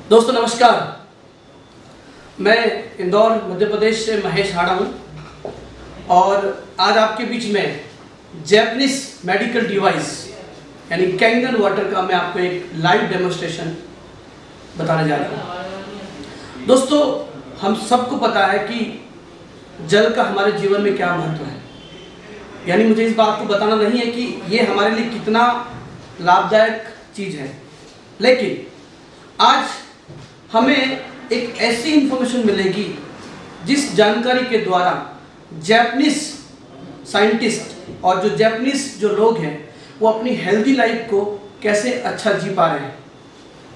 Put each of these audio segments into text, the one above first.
दोस्तों नमस्कार। मैं इंदौर मध्य प्रदेश से महेश हाड़ा हूँ और आज आपके बीच में जैपनीज मेडिकल डिवाइस यानी कैंगन वाटर का मैं आपको एक लाइव डेमोन्स्ट्रेशन बताने जा रहा हूँ। दोस्तों हम सबको पता है कि जल का हमारे जीवन में क्या महत्व है, यानी मुझे इस बात को बताना नहीं है कि ये हमारे लिए कितना लाभदायक चीज़ है, लेकिन आज हमें एक ऐसी इंफॉर्मेशन मिलेगी जिस जानकारी के द्वारा जैपनीज साइंटिस्ट और जो जैपनीज जो लोग हैं वो अपनी हेल्दी लाइफ को कैसे अच्छा जी पा रहे हैं।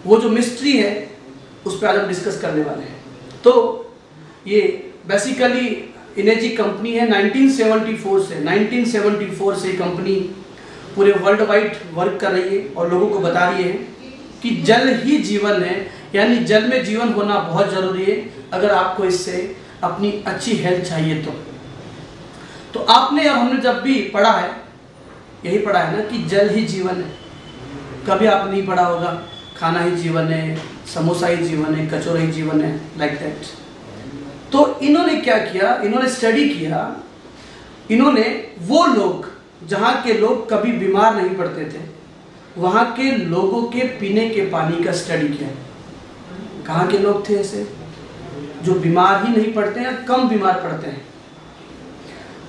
वो जो मिस्ट्री है उस पर आज हम डिस्कस करने वाले हैं। तो ये बेसिकली इनेजी कंपनी है। 1974 से कंपनी पूरे वर्ल्ड वाइड वर्क कर रही है और लोगों को बता रही है कि जल ही जीवन है, यानी जल में जीवन होना बहुत ज़रूरी है अगर आपको इससे अपनी अच्छी हेल्थ चाहिए तो आपने और हमने जब भी पढ़ा है यही पढ़ा है ना कि जल ही जीवन है। कभी आपने नहीं पढ़ा होगा खाना ही जीवन है, समोसा ही जीवन है, कचौरा ही जीवन है, लाइक दैट। तो इन्होंने क्या किया, इन्होंने स्टडी किया। इन्होंने वो लोग जहाँ के लोग कभी बीमार नहीं पड़ते थे वहाँ के लोगों के पीने के पानी का स्टडी किया। कहाँ के लोग थे ऐसे जो बीमार ही नहीं पड़ते हैं, कम बीमार पड़ते हैं।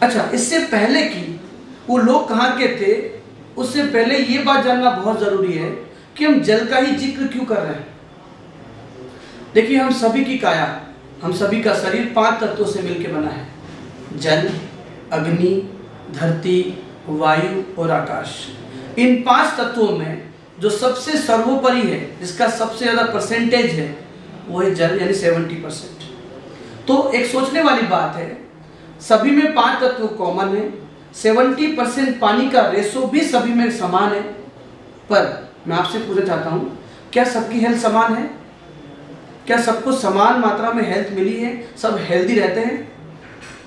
अच्छा, इससे पहले कि वो लोग कहाँ के थे, उससे पहले ये बात जानना बहुत ज़रूरी है कि हम जल का ही जिक्र क्यों कर रहे हैं। देखिए, हम सभी की काया, हम सभी का शरीर 5 तत्वों से मिलकर बना है: जल, अग्नि, धरती, वायु और आकाश। इन 5 तत्वों में जो सबसे सर्वोपरि है, जिसका सबसे ज़्यादा परसेंटेज है, वो है जल, यानी 70%। तो एक सोचने वाली बात है, सभी में 5 तत्व कॉमन है, 70% पानी का रेशो भी सभी में समान है। पर मैं आपसे पूछना चाहता हूँ, क्या सबकी हेल्थ समान है? क्या सबको समान मात्रा में हेल्थ मिली है? सब हेल्दी रहते हैं?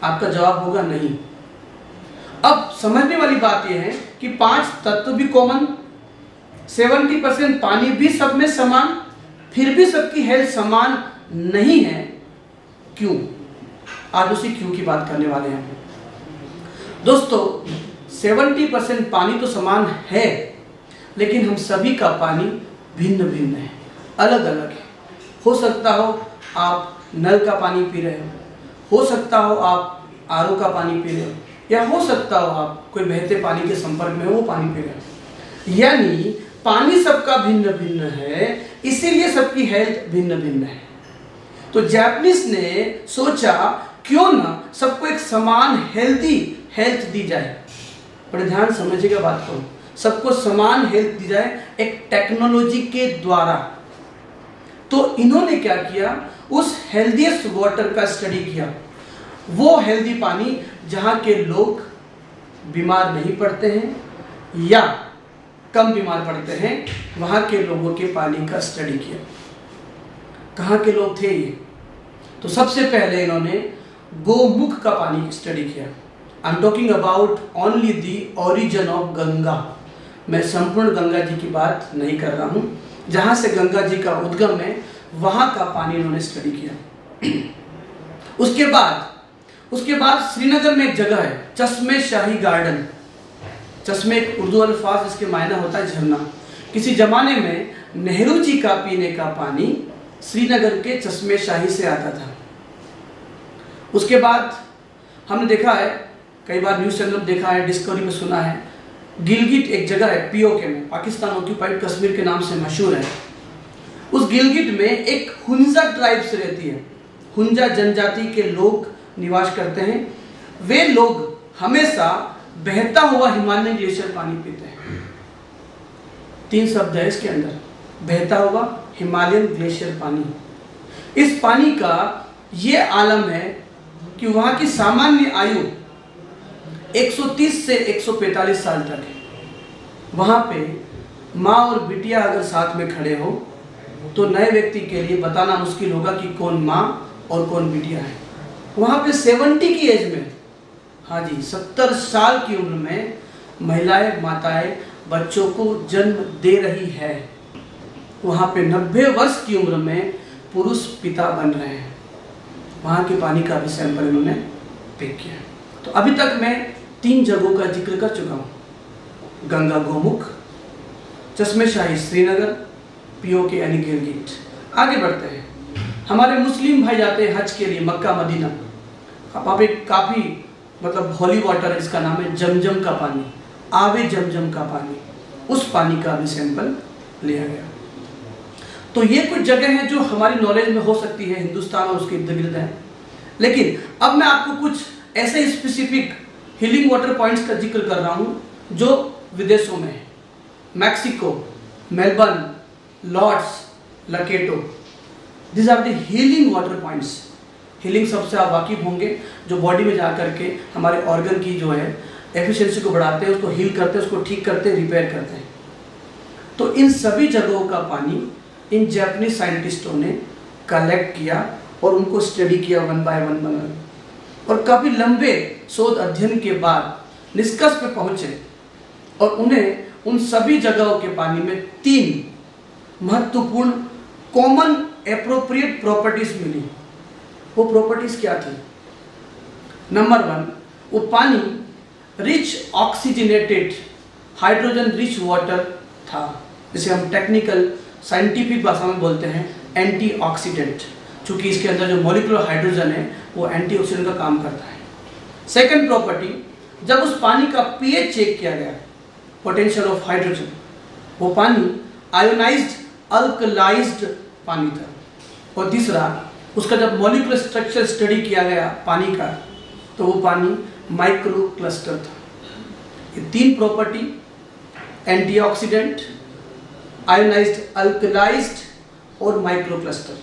आपका जवाब होगा नहीं। अब समझने वाली बात यह है कि 5 तत्व भी कॉमन, 70% पानी भी सब में समान, फिर भी सबकी हेल्थ समान नहीं है। क्यों? आज उसी क्यों की बात करने वाले हैं। दोस्तों, 70% पानी तो समान है, लेकिन हम सभी का पानी भिन्न भिन्न है, अलग अलग है। हो सकता हो आप नल का पानी पी रहे हो सकता हो आप आरओ का पानी पी रहे हो, या हो सकता हो आप कोई बहते पानी के संपर्क में हो, वो पानी पी रहे हो। यानी पानी सबका भिन्न भिन्न है, इसीलिए सबकी हेल्थ भिन्न भिन्न है। तो जैपनीज ने सोचा क्यों ना सबको एक समान हेल्दी हेल्थ दी जाए। बड़े ध्यान समझिएगा बात को, सबको समान हेल्थ दी जाए एक टेक्नोलॉजी के द्वारा। तो इन्होंने क्या किया, उस हेल्दीएस्ट वाटर का स्टडी किया। वो हेल्दी पानी जहाँ के लोग बीमार नहीं पड़ते हैं या कम बीमार पड़ते हैं, वहाँ के लोगों के पानी का स्टडी किया। कहाँ के लोग थे ये? तो सबसे पहले इन्होंने गोमुख का पानी स्टडी किया। I am talking about only the origin of Ganga. मैं संपूर्ण गंगा जी की बात नहीं कर रहा हूँ, जहाँ से गंगा जी का उद्गम है वहाँ का पानी इन्होंने स्टडी किया। उसके बाद श्रीनगर में एक जगह है चश्मे शाही गार्डन। चश्मे एक उर्दू अल्फाज, इसके मायना होता है झरना। किसी जमाने में नेहरू जी का पीने का पानी श्रीनगर के चश्मे शाही से आता था। उसके बाद हमने देखा है, कई बार न्यूज़ चैनल में देखा है, डिस्कवरी में सुना है, गिलगिट एक जगह है पीओके में, पाकिस्तान ऑक्यूपाइड कश्मीर के नाम से मशहूर है। उस गिलगिट में एक हुंजा ट्राइब्स रहती है। हुंजा जनजाति के लोग निवास करते हैं। वे लोग हमेशा बहता हुआ हिमालयन ग्लेशियर पानी पीते हैं। 3 शब्द है इसके अंदर, बहता हुआ हिमालयन ग्लेशियर पानी। इस पानी का ये आलम है कि वहाँ की सामान्य आयु 130 से 145 साल तक है। वहाँ पे माँ और बिटिया अगर साथ में खड़े हो तो नए व्यक्ति के लिए बताना मुश्किल होगा कि कौन माँ और कौन बिटिया है। वहाँ पे 70 की एज में, हाँ जी 70 साल की उम्र में महिलाएं, माताएं बच्चों को जन्म दे रही है। वहाँ पे 90 वर्ष की उम्र में पुरुष पिता बन रहे हैं। वहाँ के पानी का भी सैंपल इन्होंने पिक किया। तो अभी तक मैं 3 जगहों का जिक्र कर चुका हूँ, गंगा गोमुख, चश्मे शाही श्रीनगर, POK यानी गिलगिट। आगे बढ़ते हैं। हमारे मुस्लिम भाई जाते हैं हज के लिए मक्का मदीना। वहाँ पे काफ़ी मतलब हॉली वाटर है, इसका नाम है जमजम का पानी, आवे जमजम का पानी, उस पानी का भी सैंपल लिया गया। तो ये कुछ जगह हैं जो हमारी नॉलेज में हो सकती है, हिंदुस्तान और उसके इर्द गिर्द हैं। लेकिन अब मैं आपको कुछ ऐसे स्पेसिफिक हीलिंग वाटर पॉइंट्स का जिक्र कर रहा हूँ जो विदेशों में है। मैक्सिको, मेलबर्न, लॉर्ड्स, लकेटो, this are the healing water points. Healing सबसे आप वाकिफ होंगे, जो बॉडी में जा करके हमारे ऑर्गन की जो है एफिशिएंसी को बढ़ाते हैं, उसको हील करते हैं, उसको ठीक करते हैं, रिपेयर करते हैं। तो इन सभी जगहों का पानी इन जापानीज साइंटिस्टों ने कलेक्ट किया और उनको स्टडी किया वन बाय वन, और काफ़ी लंबे शोध अध्ययन के बाद निष्कर्ष पे पहुंचे और उन्हें उन सभी जगहों के पानी में 3 महत्वपूर्ण कॉमन एप्रोप्रिएट प्रॉपर्टीज मिली। वो प्रॉपर्टीज क्या थी? नंबर 1, वो पानी rich oxygenated hydrogen rich water था, जिसे हम टेक्निकल साइंटिफिक भाषा में बोलते हैं एंटीऑक्सीडेंट, क्योंकि इसके अंदर जो मॉलिक्यूलर हाइड्रोजन है वो एंटीऑक्सीडेंट का काम करता है। सेकंड प्रॉपर्टी, जब उस पानी का pH चेक किया गया, पोटेंशियल ऑफ हाइड्रोजन, वो पानी आयोनाइज्ड अल्कलाइज्ड पानी था। और तीसरा, उसका जब मॉलिक्यूलर स्ट्रक्चर स्टडी किया गया पानी का, तो वो पानी माइक्रो क्लस्टर था। ये 3 प्रॉपर्टी, एंटीऑक्सीडेंट, आयोनाइज्ड अल्कलाइज्ड और माइक्रो क्लस्टर,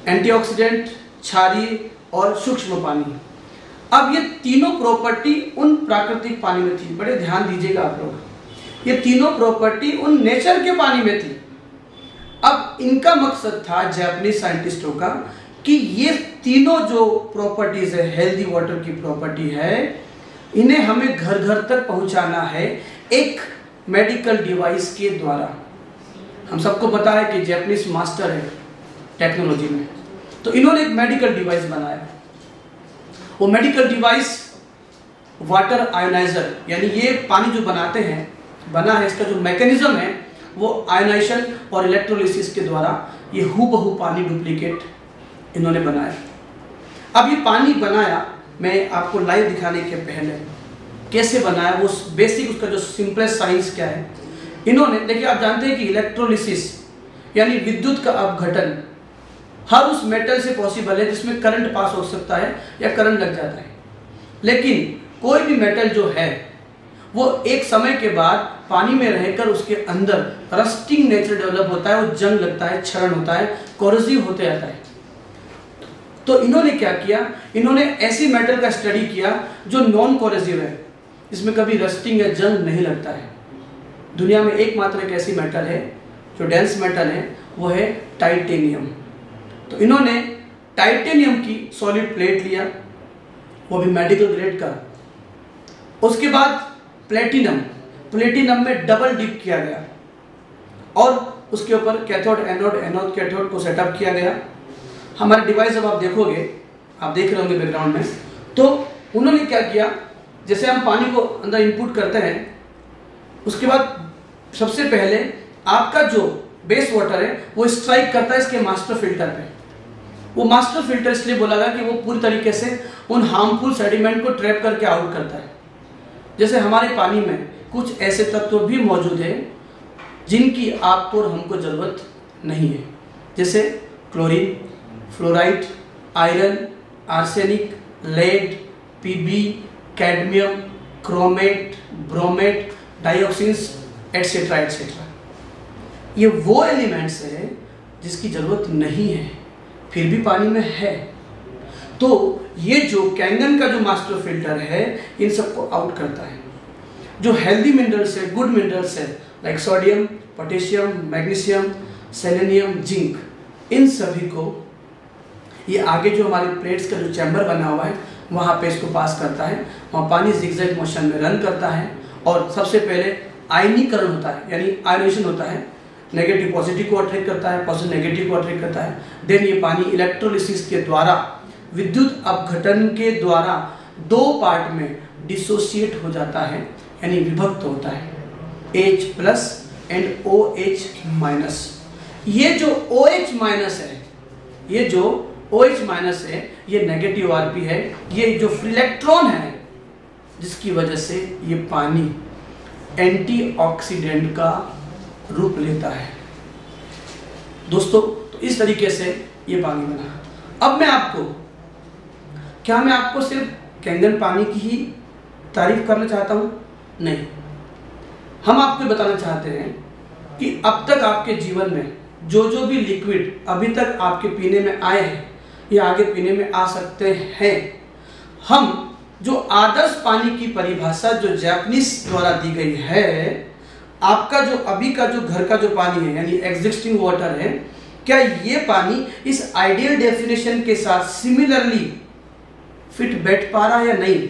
एंटीऑक्सीडेंट, क्षारीय और सूक्ष्म पानी। अब ये तीनों प्रॉपर्टी उन प्राकृतिक पानी में थी। बड़े ध्यान दीजिएगा आप लोग, ये तीनों प्रॉपर्टी उन नेचर के पानी में थी। अब इनका मकसद था जापानीज साइंटिस्टों का कि ये तीनों जो प्रॉपर्टीज है, हेल्दी वाटर की प्रॉपर्टी है, इन्हें हमें घर घर तक पहुंचाना है एक मेडिकल डिवाइस के द्वारा। हम सबको पता है कि जापानीज मास्टर है टेक्नोलॉजी में, तो इन्होंने एक मेडिकल डिवाइस बनाया। वो मेडिकल डिवाइस वाटर आयोनाइजर, यानी ये पानी जो बनाते हैं, बना है, इसका जो मैकेनिज्म है वो आयोनाइजेशन और इलेक्ट्रोलिसिस के द्वारा ये हूबहू पानी डुप्लीकेट इन्होंने बनाया। अब ये पानी बनाया, मैं आपको लाइव दिखाने के पहले कैसे बनाया, वो बेसिक उसका जो सिंपलेस्ट साइंस क्या है। इन्होंने देखिए, आप जानते हैं कि इलेक्ट्रोलिसिस यानी विद्युत का अपघटन हर उस मेटल से पॉसिबल है जिसमें करंट पास हो सकता है या करंट लग जाता है। लेकिन कोई भी मेटल जो है वो एक समय के बाद पानी में रहकर उसके अंदर रस्टिंग नेचर डेवलप होता है, वो जंग लगता है, क्षरण होता है, कोरोसिव होते जाता है। तो इन्होंने क्या किया, इन्होंने ऐसी मेटल का स्टडी किया जो नॉन कोरोसिव है, इसमें कभी रस्टिंग या जंग नहीं लगता है। दुनिया में एकमात्र एक ऐसी मेटल है जो डेंस मेटल है, वो है टाइटेनियम। तो इन्होंने टाइटेनियम की सॉलिड प्लेट लिया, वो भी मेडिकल ग्रेड का। उसके बाद प्लेटिनम में डबल डिप किया गया और उसके ऊपर कैथोड एनोड, एनोड कैथोड को सेटअप किया गया। हमारे डिवाइस जब आप देखोगे, आप देख रहे होंगे बैकग्राउंड में, तो उन्होंने क्या किया, जैसे हम पानी को अंदर इनपुट करते हैं, उसके बाद सबसे पहले आपका जो बेस वाटर है वो स्ट्राइक करता है इसके मास्टर फिल्टर पे। वो मास्टर फिल्टर इसलिए बोला गया कि वो पूरी तरीके से उन हार्मफुल सेडिमेंट को ट्रैप करके आउट करता है। जैसे हमारे पानी में कुछ ऐसे तत्व भी मौजूद हैं जिनकी आपको और हमको ज़रूरत नहीं है, जैसे chlorine, fluoride, iron, arsenic, lead, PB, cadmium, chromate, bromate, dioxins etcetera etcetera. ये वो एलिमेंट्स हैं जिसकी ज़रूरत नहीं है, फिर भी पानी में है। तो ये जो कैंगन का जो मास्टर फिल्टर है, इन सबको आउट करता है। जो हेल्दी मिनरल्स है, गुड मिनरल्स है, like sodium, potassium, magnesium, selenium, zinc, इन सभी को ये आगे जो हमारे प्लेट्स का जो चैम्बर बना हुआ है वहाँ पे इसको पास करता है। वहाँ पानी जिगजैग मोशन में रन करता है और सबसे पहले आयनीकरण होता है, यानी आयनेशन होता है, नेगेटिव पॉजिटिव को अट्रैक्ट करता है, पॉजिटिव नेगेटिव को अट्रैक्ट करता है। देन ये पानी इलेक्ट्रोलिसिस के द्वारा, विद्युत अपघटन के द्वारा 2 पार्ट में डिसोसिएट हो जाता है, यानी विभक्त होता है, H+ एंड OH-। ये जो OH- है, ये जो OH- है, ये नेगेटिव Rp है, ये जो फ्री इलेक्ट्रॉन है, जिसकी वजह से ये पानी एंटीऑक्सीडेंट का रूप लेता है। दोस्तों, तो इस तरीके से ये पानी बना। अब मैं आपको सिर्फ कैंगन पानी की ही तारीफ करना चाहता हूं? नहीं, हम आपको बताना चाहते हैं कि अब तक आपके जीवन में जो भी लिक्विड अभी तक आपके पीने में आए हैं या आगे पीने में आ सकते हैं, हम जो आदर्श पानी की परिभाषा जो जापानीज द्वारा दी गई है, आपका जो अभी का जो घर का जो पानी है, यानी एग्जिस्टिंग वाटर है, क्या ये पानी इस आइडियल डेफिनेशन के साथ सिमिलरली फिट बैठ पा रहा है या नहीं?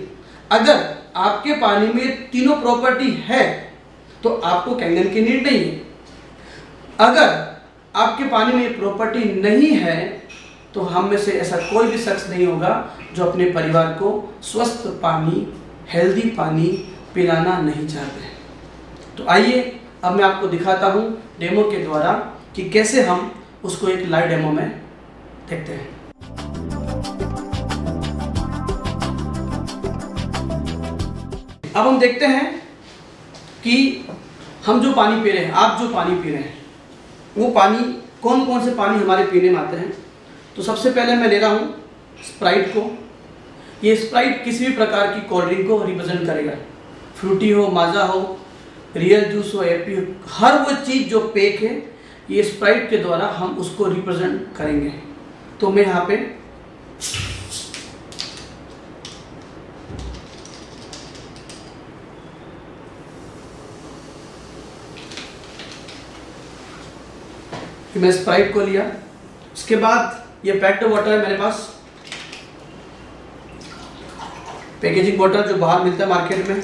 अगर आपके पानी में तीनों प्रॉपर्टी है तो आपको कैंगन की नीड नहीं है। अगर आपके पानी में ये प्रॉपर्टी नहीं है तो हम में से ऐसा कोई भी शख्स नहीं होगा जो अपने परिवार को स्वस्थ पानी, हेल्दी पानी पिलाना नहीं चाहते। तो आइए अब मैं आपको दिखाता हूँ डेमो के द्वारा कि कैसे हम उसको एक लाइव डेमो में देखते हैं। अब हम देखते हैं कि हम जो पानी पी रहे हैं, आप जो पानी पी रहे हैं, वो पानी कौन कौन से पानी हमारे पीने में आते हैं। तो सबसे पहले मैं ले रहा हूँ स्प्राइट को। ये स्प्राइट किसी भी प्रकार की कोल्ड ड्रिंक को रिप्रेजेंट करेगा, फ्रूटी हो, माजा हो, रियल जूस हो, एपी हो, हर वो चीज़ जो पेक है, ये स्प्राइट के द्वारा हम उसको रिप्रेजेंट करेंगे। तो मैं यहाँ पे मैं स्प्राइट को लिया, उसके बाद ये पैक्ड वाटर है मेरे पास, पैकेजिंग वाटर जो बाहर मिलता है मार्केट में।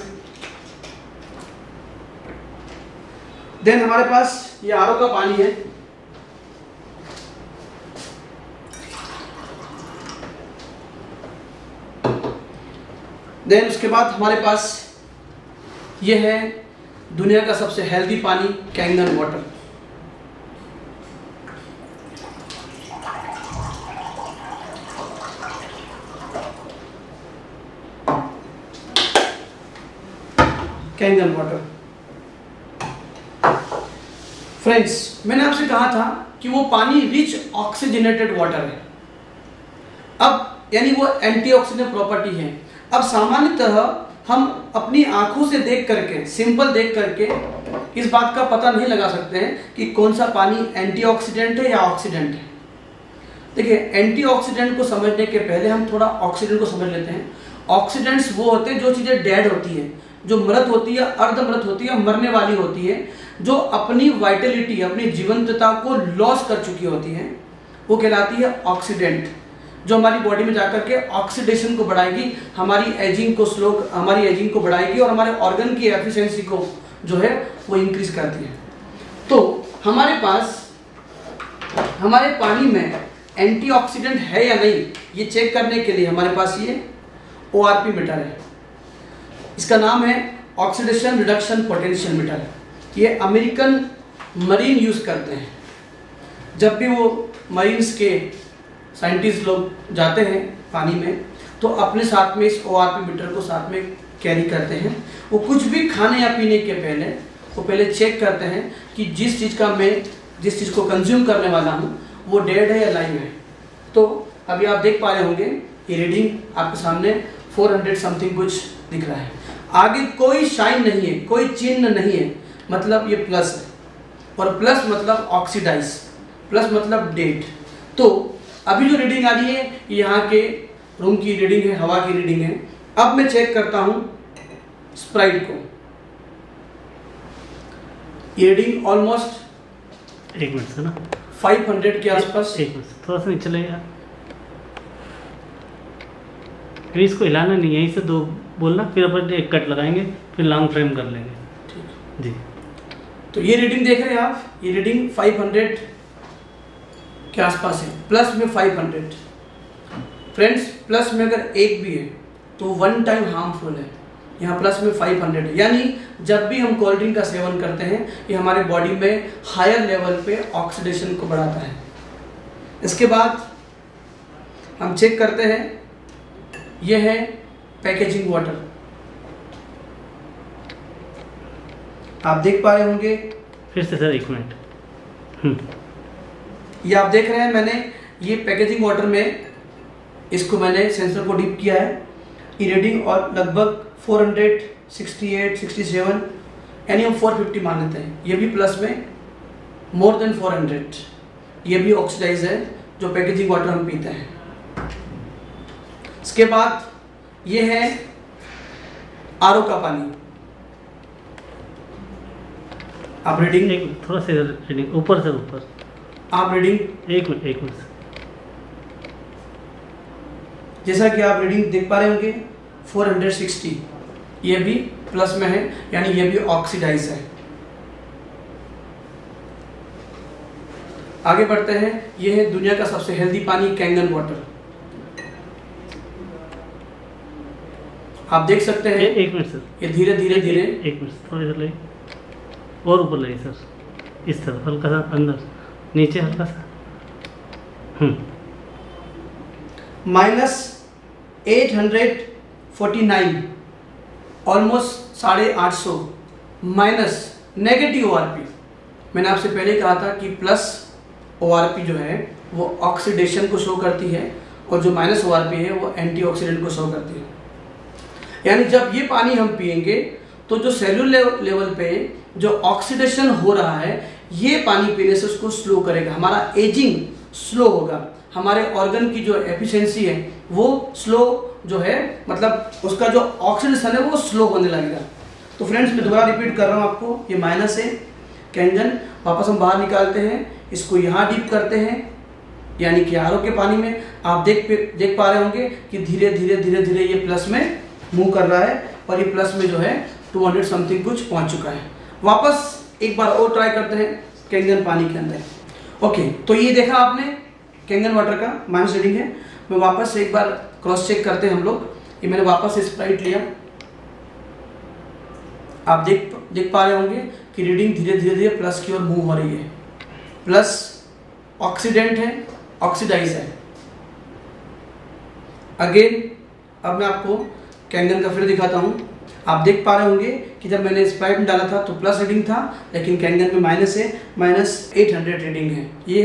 देन हमारे पास ये आरओ का पानी है, देन उसके बाद हमारे पास ये है दुनिया का सबसे हेल्दी पानी, Kangen water. Kangen water. Friends, मैंने आपसे कहा था कि वो पानी रिच ऑक्सीजनेटेड वाटर है। अब यानी वो एंटीऑक्सीडेंट प्रॉपर्टी है। अब सामान्यतः हम अपनी आंखों से देख करके, सिंपल देख करके इस बात का पता नहीं लगा सकते हैं कि कौन सा पानी एंटीऑक्सीडेंट है या ऑक्सीडेंट है। देखिए, एंटीऑक्सीडेंट को समझने के पहले हम थोड़ा ऑक्सीडेंट को समझ लेते हैं। ऑक्सीडेंट्स वो होते हैं जो चीजें डेड होती है, जो मृत होती है, अर्धमृत होती है, मरने वाली होती है, जो अपनी वाइटलिटी, अपनी जीवंतता को लॉस कर चुकी होती है, वो कहलाती है ऑक्सीडेंट, जो हमारी बॉडी में जाकर के ऑक्सीडेशन को बढ़ाएगी, हमारी एजिंग को बढ़ाएगी और हमारे ऑर्गन की एफिशिएंसी को जो है वो इंक्रीज करती है। तो हमारे पानी में एंटीऑक्सीडेंट है या नहीं, ये चेक करने के लिए हमारे पास ये ORP मीटर है। इसका नाम है ऑक्सीडेशन रिडक्शन पोटेंशियल मीटर। ये अमेरिकन मरीन यूज़ करते हैं। जब भी वो मरीन्स के साइंटिस्ट लोग जाते हैं पानी में, तो अपने साथ में इस ORP मीटर को साथ में कैरी करते हैं। वो कुछ भी खाने या पीने के पहले वो पहले चेक करते हैं कि जिस चीज़ को कंज्यूम करने वाला हूँ वो डेड है या लाइव है। तो अभी आप देख पा रहे होंगे ये रीडिंग आपके सामने 400 समथिंग कुछ दिख रहा है। आगे कोई साइन नहीं है, कोई चिन्ह नहीं है, मतलब ये प्लस है, और प्लस मतलब ऑक्सीडाइज, प्लस मतलब डेट। तो अभी जो रीडिंग आ रही है यहाँ के रूम की रीडिंग है, हवा की रीडिंग है। अब मैं चेक करता हूँ स्प्राइट को। ये रीडिंग ऑलमोस्ट 1 मिनट से ना 500 के आसपास। 1 मिनट थोड़ा सा नहीं चलेगा, इसको हिलाना नहीं, यहीं से 2 बोलना, फिर अपन एक कट लगाएंगे, फिर लॉन्ग फ्रेम कर लेंगे। ठीक। जी। तो ये रीडिंग देख रहे हैं आप, ये रीडिंग 500 के आसपास है, प्लस में 500। फ्रेंड्स प्लस में अगर एक भी है तो 1 टाइम हार्मफुल है, यहाँ प्लस में 500 है। यानी जब भी हम कोल्ड ड्रिंक का सेवन करते हैं ये हमारे बॉडी में हायर लेवल पे ऑक्सीडेशन को बढ़ाता है। इसके बाद हम चेक करते हैं, ये है पैकेजिंग वाटर। आप देख पा रहे होंगे, फिर से सर 1 मिनट। ये आप देख रहे हैं, मैंने ये पैकेजिंग वाटर में इसको मैंने सेंसर को डिप किया है। ये रीडिंग और लगभग 468, 67 यानी हम 450 मान लेते हैं। ये भी प्लस में मोर देन 400, ये भी ऑक्सीडाइज है जो पैकेजिंग वाटर हम पीते हैं। इसके बाद ये है आरओ का पानी। आप रीडिंग थोड़ा सा रीडिंग ऊपर से ऊपर, आप रीडिंग 1 मिनट जैसा कि आप रीडिंग देख पा रहे होंगे 460, ये भी प्लस में है यानी ये भी ऑक्सीडाइज है। आगे बढ़ते हैं, ये है दुनिया का सबसे हेल्दी पानी कैंगन वाटर। आप देख सकते हैं 1 मिनट सर, ये धीरे धीरे धीरे 1 मिनट थोड़ा इधर लाइए और ऊपर लाइए सर, इस तरफ हल्का सा अंदर नीचे हल्का सा -849 ऑलमोस्ट 850 माइनस नेगेटिव ओआरपी। मैंने आपसे पहले कहा था कि प्लस ओआरपी जो है वो ऑक्सीडेशन को शो करती है और जो माइनस ओआरपी है वो एंटीऑक्सीडेंट को शो करती है। यानी जब ये पानी हम पिएंगे तो जो सेलुलर लेवल पे जो ऑक्सीडेशन हो रहा है ये पानी पीने से उसको स्लो करेगा, हमारा एजिंग स्लो होगा, हमारे ऑर्गन की जो एफिशिएंसी है वो स्लो जो है, मतलब उसका जो ऑक्सीडेशन है वो स्लो होने लगेगा। तो फ्रेंड्स मैं दोबारा रिपीट कर रहा हूँ आपको, ये माइनस है कैंगन, वापस हम बाहर निकालते हैं, इसको यहाँ डीप करते हैं यानी कि आरओ के पानी में। आप देख पा रहे होंगे कि धीरे धीरे धीरे धीरे ये प्लस में मूव कर रहा है और ये प्लस में जो है 200 समथिंग कुछ पहुंच चुका है। वापस एक बार और ट्राई करते हैं कैंगन पानी के अंदर। ओके, तो ये देखा आपने कैंगन वाटर का माइनस रीडिंग है। मैं वापस एक बार क्रॉस चेक करते हैं हम लोग। ये मैंने वापस स्प्राइट लिया, आप देख पा रहे होंगे कि रीडिंग धीरे धीरे धीरे प्लस की ओर मूव हो रही है। प्लस ऑक्सीडेंट है, ऑक्सीडाइज है। अगेन अब मैं आपको कैंगन का फिर दिखाता हूँ। आप देख पा रहे होंगे कि जब मैंने स्प्राइट में डाला था तो प्लस रीडिंग था, लेकिन कैंगन में माइनस है, -800 रीडिंग है। ये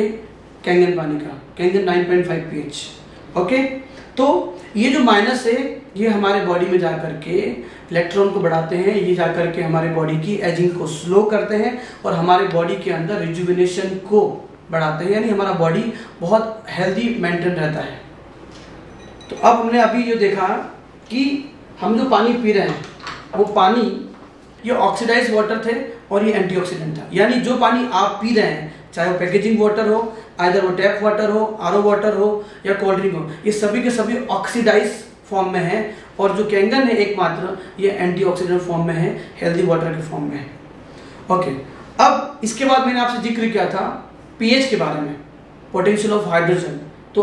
कैंगन पानी का, कैंगन 9.5 pH। ओके, तो ये जो माइनस है ये हमारे बॉडी में जाकर के इलेक्ट्रॉन को बढ़ाते हैं, ये जाकर के हमारे बॉडी की एजिंग को स्लो करते हैं और हमारे बॉडी के अंदर रिजुविनेशन को बढ़ाते हैं, यानी हमारा बॉडी बहुत हेल्दी मेंटेन रहता है। तो अब हमने अभी ये देखा कि हम जो पानी पी रहे हैं वो पानी, ये ऑक्सीडाइज वाटर थे और ये एंटीऑक्सीडेंट था। यानी जो पानी आप पी रहे हैं, चाहे वो पैकेजिंग वाटर हो, आइदर वो टैप वाटर हो, आरओ वाटर हो या कोल्ड ड्रिंक हो, ये सभी के सभी ऑक्सीडाइज फॉर्म में है। और जो कैंगन है एकमात्र ये एंटीऑक्सीडेंट फॉर्म में है, हेल्दी वाटर के फॉर्म में है। ओके, अब इसके बाद मैंने आपसे जिक्र किया था पीएच के बारे में, पोटेंशियल ऑफ हाइड्रोजन। तो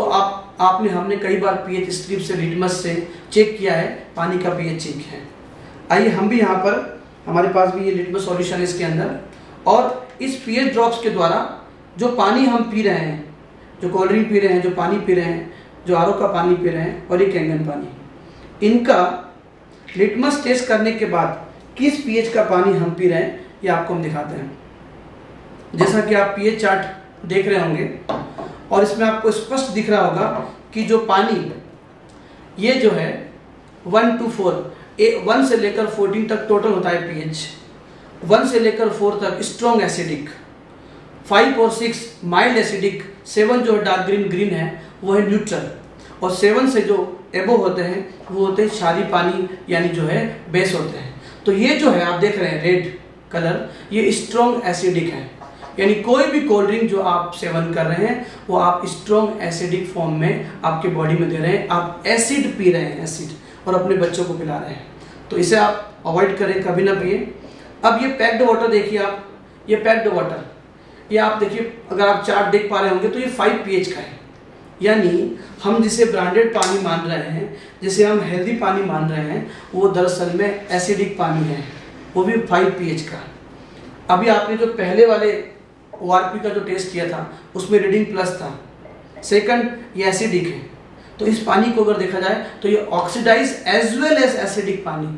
हमने कई बार पीएच स्ट्रिप से, लिटमस से चेक किया है, पानी का पीएच चेक है। आइए हम भी यहाँ पर, हमारे पास भी ये लिटमस सॉल्यूशन है इसके अंदर, और इस पीएच ड्रॉप्स के द्वारा जो पानी हम पी रहे हैं, जो कोल्ड ड्रिंक पी रहे हैं, जो पानी पी रहे हैं, जो आरओ का पानी पी रहे हैं और ये कैंगन पानी, इनका लिटमस टेस्ट करने के बाद किस पीएच का पानी हम पी रहे हैं ये आपको हम दिखाते हैं। जैसा कि आप पीएच चार्ट देख रहे होंगे और इसमें आपको स्पष्ट दिख रहा होगा कि जो पानी ये जो है 1 to 4, 1 से लेकर 14 तक टोटल होता है पीएच। 1 से लेकर 4 तक स्ट्रॉन्ग एसिडिक, 5 और 6 माइल्ड एसिडिक, 7 जो डार्क ग्रीन है वो है न्यूट्रल, और 7 से जो एबो होते हैं वो होते हैं क्षारीय पानी, यानी जो है बेस होते हैं। तो ये जो है आप देख रहे हैं रेड कलर, ये स्ट्रॉन्ग एसिडिक है। यानी कोई भी कोल्ड ड्रिंक जो आप सेवन कर रहे हैं वो आप स्ट्रॉन्ग एसिडिक फॉर्म में आपके बॉडी में दे रहे हैं, आप एसिड पी रहे हैं, एसिड, और अपने बच्चों को पिला रहे हैं। तो इसे आप अवॉइड करें, कभी ना पिए। अब ये पैक्ड वाटर देखिए आप, ये पैक्ड वाटर, ये आप देखिए, अगर आप चार्ट देख पा रहे होंगे तो ये 5 pH का है। यानी हम जिसे ब्रांडेड पानी मान रहे हैं, जिसे हम हेल्दी पानी मान रहे हैं, वो दरअसल में एसिडिक पानी है, वो भी 5 pH का। अभी आपने जो पहले वाले ORP का जो टेस्ट किया था उसमें रीडिंग प्लस था, सेकंड ये एसिडिक है। तो इस पानी को अगर देखा जाए तो ये oxidise as well as acidic पानी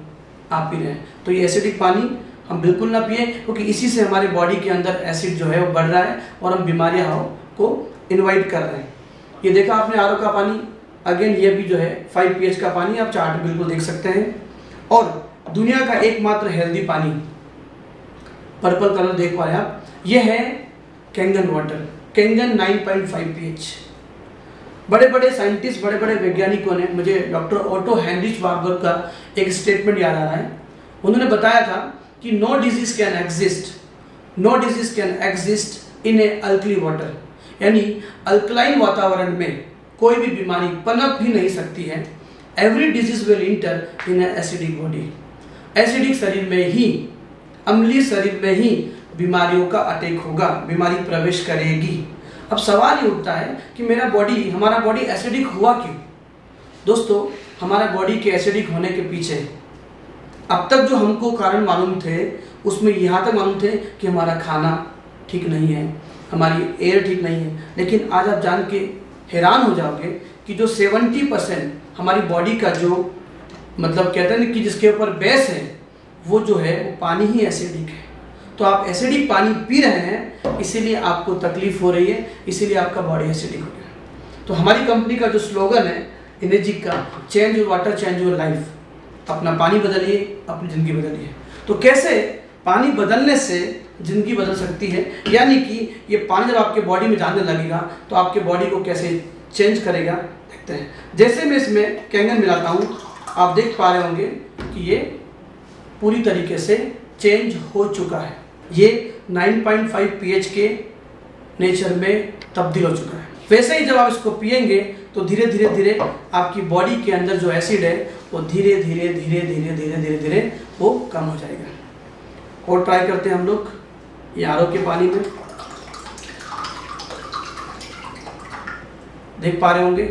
आप पी रहे हैं। तो ये एसिडिक पानी हम बिल्कुल ना पिए, क्योंकि इसी से हमारे बॉडी के अंदर एसिड जो है वो बढ़ रहा है और हम बीमारियां को इनवाइट कर रहे हैं। ये देखा आपने RO का पानी, अगेन ये भी जो है 5 pH का पानी, आप चार्ट बिल्कुल देख सकते हैं। और दुनिया का एकमात्र हेल्दी पानी, पर्पल कलर देख पा रहे हैं आप, ये है कैंगन वाटर, कैंगन 9.5 pH। बड़े बड़े साइंटिस्ट, बड़े बड़े वैज्ञानिकों ने, मुझे डॉक्टर ओटो हेनरिच वार्बर्ग का एक स्टेटमेंट याद आ रहा है, उन्होंने बताया था कि no disease can exist in a alkali water, यानी अल्कलाइन वातावरण में कोई भी बीमारी पनप ही नहीं सकती है। Every disease will inter in A acidic body, acidic शरीर में ही, अम्लीय शरीर में ही बीमारियों का अटैक होगा, बीमारी प्रवेश करेगी। अब सवाल ये उठता है कि हमारा बॉडी एसिडिक हुआ क्यों? दोस्तों, हमारा बॉडी के एसिडिक होने के पीछे अब तक जो हमको कारण मालूम थे, उसमें यहाँ तक मालूम थे कि हमारा खाना ठीक नहीं है, हमारी एयर ठीक नहीं है। लेकिन आज आप जान के हैरान हो जाओगे कि जो 70% हमारी बॉडी का जो मतलब कहते हैं कि जिसके ऊपर बेस है, वो जो है वो पानी ही एसिडिक है। तो आप एसिडिक पानी पी रहे हैं, इसीलिए आपको तकलीफ हो रही है, इसीलिए आपका बॉडी एसिडिक हो गया। तो हमारी कंपनी का जो स्लोगन है एनर्जिक का, change your water change your life, अपना पानी बदलिए, अपनी ज़िंदगी बदलिए। तो कैसे पानी बदलने से ज़िंदगी बदल सकती है, यानी कि ये पानी जब आपके बॉडी में जाने लगेगा तो आपके बॉडी को कैसे चेंज करेगा, देखते हैं। जैसे मैं इसमें कैंगन मिलाता हूँ, आप देख पा रहे होंगे कि ये पूरी तरीके से चेंज हो चुका है, ये 9.5 pH के नेचर में तब्दील हो चुका है। वैसे ही जब आप इसको पिएंगे तो धीरे धीरे धीरे आपकी बॉडी के अंदर जो एसिड है वो धीरे धीरे धीरे धीरे धीरे धीरे धीरे वो कम हो जाएगा। और ट्राई करते हैं हम लोग ये RO के पानी में, देख पा रहे होंगे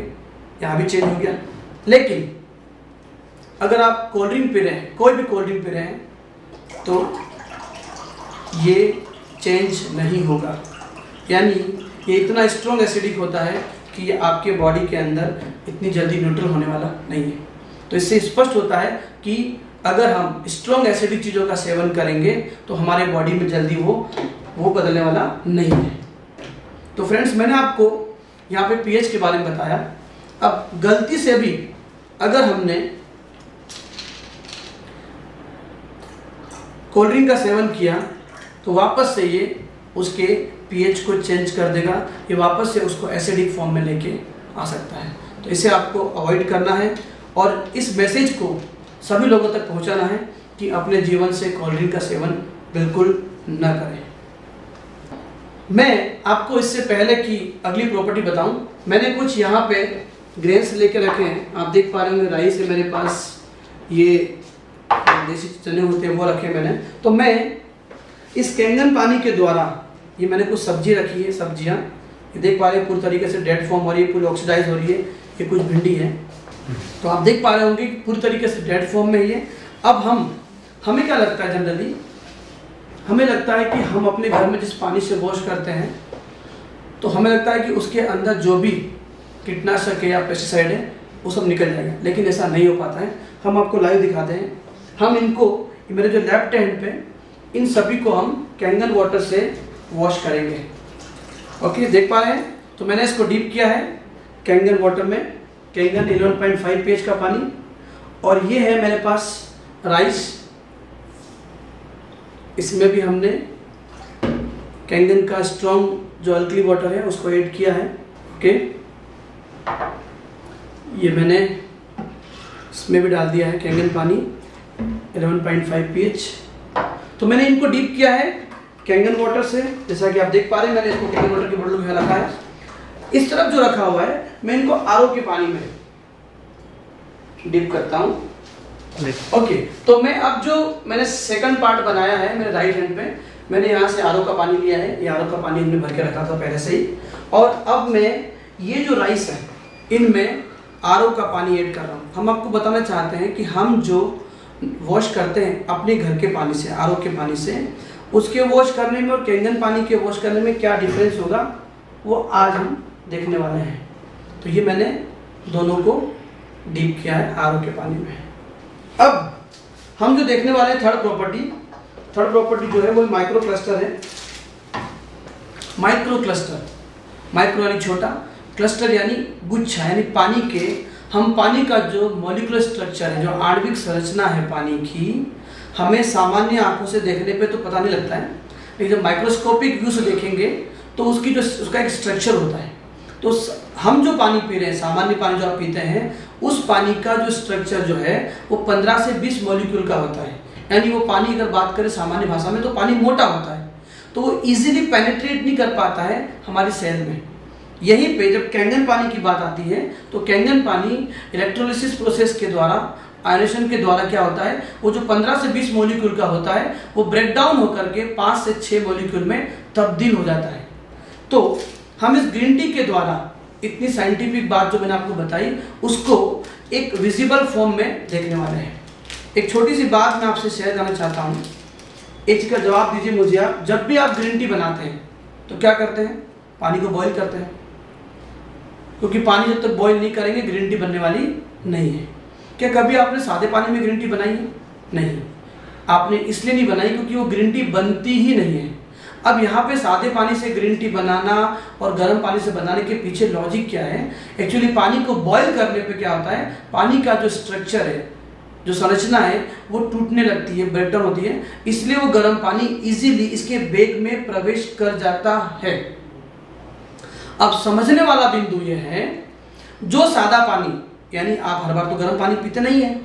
यहाँ भी चेंज हो गया। लेकिन अगर आप कोल्ड ड्रिंक पी रहे हैं, कोई भी कोल्ड ड्रिंक पी रहे हैं, तो ये चेंज नहीं होगा, यानी ये इतना स्ट्रॉन्ग एसिडिक होता है कि ये आपके बॉडी के अंदर इतनी जल्दी न्यूट्रल होने वाला नहीं है। तो इससे स्पष्ट होता है कि अगर हम स्ट्रॉन्ग एसिडिक चीज़ों का सेवन करेंगे तो हमारे बॉडी में जल्दी वो बदलने वाला नहीं है। तो फ्रेंड्स, मैंने आपको यहाँ पे pH के बारे में बताया। अब गलती से भी अगर हमने कोल्ड ड्रिंक का सेवन किया तो वापस से ये उसके pH को चेंज कर देगा, ये वापस से उसको एसिडिक फॉर्म में लेके आ सकता है। तो इसे आपको अवॉइड करना है और इस मैसेज को सभी लोगों तक पहुंचाना है कि अपने जीवन से कोल्ड ड्रिंक का सेवन बिल्कुल न करें। मैं आपको इससे पहले की अगली प्रॉपर्टी बताऊं, मैंने कुछ यहाँ पे ग्रेन्स लेके रखे हैं, आप देख पा रहे होंगे राइस है मेरे पास, ये देसी चने होते हैं वो रखे मैंने। तो मैं इस कैंगन पानी के द्वारा, ये मैंने कुछ सब्जी रखी है, सब्जियाँ ये देख पा रहे हैं पूरी तरीके से डेड फॉर्म हो रही है, पूरी ऑक्सीडाइज हो रही है। ये कुछ भिंडी है, तो आप देख पा रहे होंगे कि पूरी तरीके से डेड फॉर्म में ही है। अब हमें क्या लगता है, जनरली हमें लगता है कि हम अपने घर में जिस पानी से वॉश करते हैं तो हमें लगता है कि उसके अंदर जो भी कीटनाशक है या पेस्टिसाइड है वो सब निकल जाएगा, लेकिन ऐसा नहीं हो पाता है। हम आपको लाइव दिखाते हैं। हम इनको, मेरे जो लेफ्ट हैंड पे, इन सभी को हम कैंगन वाटर से वॉश करेंगे। ओके, देख पा रहे हैं। तो मैंने इसको डीप किया है कैंगन वाटर में, कैंगन 11.5 pH का पानी, और ये है मेरे पास राइस, इसमें भी हमने कैंगन का स्ट्रॉन्ग जो अल्कली वाटर है उसको ऐड किया है। ओके, ये मैंने इसमें भी डाल दिया है कैंगन पानी 11.5 pH। तो मैंने इनको डीप किया है कैंगन वाटर से, जैसा कि आप देख पा रहे हैं। मैंने इसको कैंगन वाटर की बोतल में रखा है। इस तरफ जो रखा हुआ है मैं इनको RO के पानी में डीप करता हूँ। देखो। ओके, तो मैं अब जो मैंने सेकंड पार्ट बनाया है मेरे राइट हैंड पे, मैंने यहाँ से आरओ का पानी लिया है, ये आरओ का पानी हमने भर के रखा था पहले से ही, और अब मैं ये जो राइस है इनमें आरओ का पानी ऐड कर रहा हूँ। हम आपको बताना चाहते हैं कि हम जो वॉश करते हैं अपने घर के पानी से, आरओ के पानी से, उसके वॉश करने में और कैंगन पानी के वॉश करने में क्या डिफरेंस होगा वो आज हम देखने वाले हैं। तो ये मैंने दोनों को डीप किया है आरओ के पानी में। अब हम जो देखने वाले हैं थर्ड प्रॉपर्टी जो है वो माइक्रो क्लस्टर है। माइक्रो क्लस्टर, माइक्रो यानी छोटा, क्लस्टर यानी गुच्छा, यानी पानी के, हम पानी का जो मॉलिक्यूलर स्ट्रक्चर है, जो आणविक संरचना है पानी की, हमें सामान्य आंखों से देखने पे तो पता नहीं लगता है, लेकिन जब माइक्रोस्कोपिक व्यू से देखेंगे तो उसका एक स्ट्रक्चर होता है। तो हम जो पानी पी रहे हैं, सामान्य पानी जो आप पीते हैं, उस पानी का जो स्ट्रक्चर जो है वो 15 से 20 मॉलिक्यूल का होता है। यानी वो पानी, अगर बात करें सामान्य भाषा में, तो पानी मोटा होता है, तो वो इजीली पेनिट्रेट नहीं कर पाता है हमारी सेल में। यहीं पे जब कैंगन पानी की बात आती है तो कैंगन पानी इलेक्ट्रोलिसिस प्रोसेस के द्वारा, आयनेशन के द्वारा क्या होता है, वो जो 15 से 20 मॉलिक्यूल का होता है वो ब्रेक डाउन होकर के 5 से 6 मॉलिक्यूल में तब्दील हो जाता है। तो हम इस ग्रीन टी के द्वारा इतनी साइंटिफिक बात जो मैंने आपको बताई उसको एक विजिबल फॉर्म में देखने वाले हैं। एक छोटी सी बात मैं आपसे शेयर करना चाहता हूँ, एक चीज का जवाब दीजिए मुझे आप। जब भी आप ग्रीन टी बनाते हैं तो क्या करते हैं, पानी को बॉईल करते हैं, क्योंकि पानी जब तक बॉईल नहीं करेंगे ग्रीन टी बनने वाली नहीं है। क्या कभी आपने सादे पानी में ग्रीन टी बनाई है? नहीं, आपने इसलिए नहीं बनाई क्योंकि वो ग्रीन टी बनती ही नहीं है। अब यहाँ पे सादे पानी से ग्रीन टी बनाना और गर्म पानी से बनाने के पीछे लॉजिक क्या है? एक्चुअली पानी को बॉईल करने पे क्या होता है, पानी का जो स्ट्रक्चर है, जो संरचना है, वो टूटने लगती है, ब्रेक डाउन होती है, इसलिए वो गर्म पानी इजीली इसके बेग में प्रवेश कर जाता है। अब समझने वाला बिंदु ये है, जो सादा पानी, यानी आप हर बार तो गर्म पानी पीते नहीं है,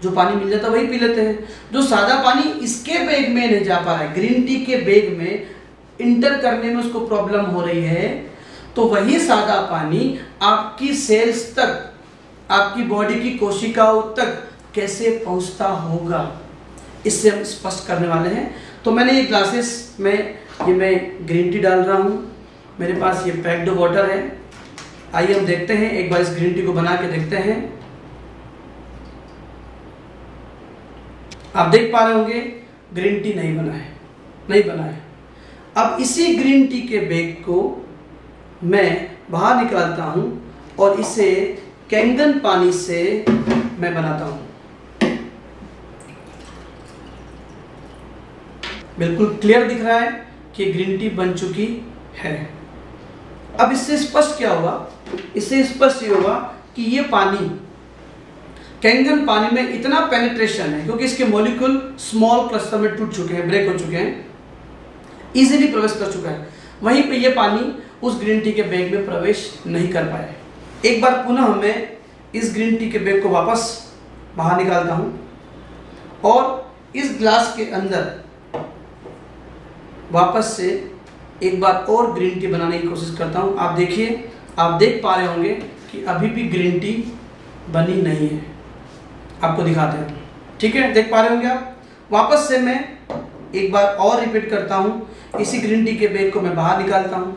जो पानी मिल जाता वही पी लेते हैं, जो सादा पानी इसके बेग में नहीं जा पा रहा है, ग्रीन टी के बेग में इंटर करने में उसको प्रॉब्लम हो रही है, तो वही सादा पानी आपकी सेल्स तक, आपकी बॉडी की कोशिकाओं तक कैसे पहुंचता होगा, इससे हम स्पष्ट करने वाले हैं। तो मैंने ये ग्लासेस में ये मैं ग्रीन टी डाल रहा हूँ, मेरे पास ये पैक्ड वाटर है। आइए हम देखते हैं, एक बार इस ग्रीन टी को बना के देखते हैं। आप देख पा रहे होंगे ग्रीन टी नहीं बना है, नहीं बना है। अब इसी ग्रीन टी के बेग को मैं बाहर निकालता हूं और इसे कैंगन पानी से मैं बनाता हूं। बिल्कुल क्लियर दिख रहा है कि ग्रीन टी बन चुकी है। अब इससे स्पष्ट क्या होगा, इससे स्पष्ट ये होगा कि ये पानी, कैंगन पानी में इतना पेनिट्रेशन है क्योंकि इसके मॉलिक्यूल स्मॉल क्लस्टर में टूट चुके हैं, ब्रेक हो चुके हैं, इजीली प्रवेश कर चुका है। वहीं पे ये पानी उस ग्रीन टी के बैग में प्रवेश नहीं कर पाया। एक बार पुनः मैं इस ग्रीन टी के बैग को वापस बाहर निकालता हूं और इस ग्लास के अंदर वापस से एक बार और ग्रीन टी बनाने की कोशिश करता हूं। आप देखिए, आप देख पा रहे होंगे कि अभी भी ग्रीन टी बनी नहीं है। आपको दिखाते हैं, ठीक है, देख पा रहे होंगे आप। वापस से मैं एक बार और रिपीट करता हूं, इसी ग्रीन टी के बैग को मैं बाहर निकालता हूं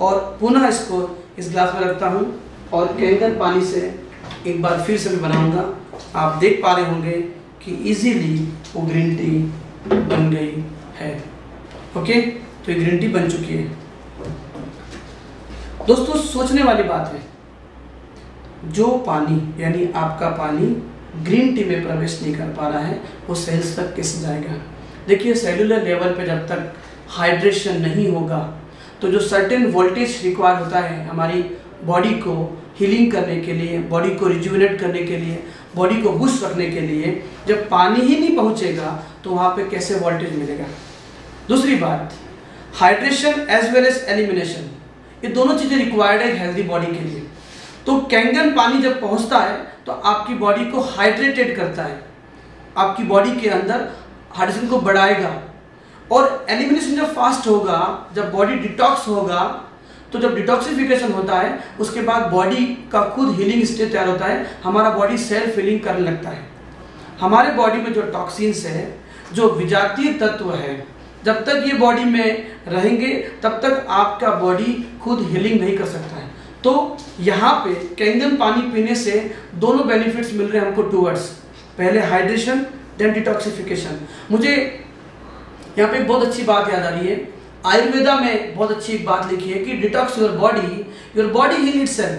और पुनः इसको इस ग्लास में रखता हूं और कैंगन पानी से एक बार फिर से मैं बनाऊंगा। आप देख पा रहे होंगे कि इजीली वो ग्रीन टी बन गई है। ओके, तो ये ग्रीन टी बन चुकी है। दोस्तों, सोचने वाली बात है, जो पानी यानी आपका पानी ग्रीन टी में प्रवेश नहीं कर पा रहा है वो सेल्स तक कैसे जाएगा? देखिए, सेलुलर लेवल पे जब तक हाइड्रेशन नहीं होगा तो जो सर्टेन वोल्टेज रिक्वायर होता है हमारी बॉडी को हीलिंग करने के लिए, बॉडी को रिजुविनेट करने के लिए, बॉडी को बूस्ट रखने के लिए, जब पानी ही नहीं पहुंचेगा तो वहाँ पे कैसे वोल्टेज मिलेगा? दूसरी बात, hydration as well as elimination, ये दोनों चीज़ें रिक्वायर्ड है हेल्दी बॉडी के लिए। तो कैंगन पानी जब पहुंचता है तो आपकी बॉडी को हाइड्रेटेड करता है, आपकी बॉडी के अंदर हाइड्रेशन को बढ़ाएगा। और एलिमिनेशन जब फास्ट होगा, जब बॉडी डिटॉक्स होगा, तो जब डिटॉक्सिफिकेशन होता है उसके बाद बॉडी का खुद हीलिंग स्टेज तैयार होता है, हमारा बॉडी सेल्फ हीलिंग करने लगता है। हमारे बॉडी में जो टॉक्सिन्स है, जो विजातीय तत्व है, जब तक ये बॉडी में रहेंगे तब तक आपका बॉडी खुद हीलिंग नहीं कर सकता है। तो यहाँ पे कैंगन पानी पीने से दोनों बेनिफिट्स मिल रहे हैं हमको टूवर्ड्स, पहले हाइड्रेशन देन डिटॉक्सिफिकेशन। मुझे यहाँ पे एक बहुत अच्छी बात याद आ रही है, आयुर्वेदा में बहुत अच्छी एक बात लिखी है कि detox your body heal itself.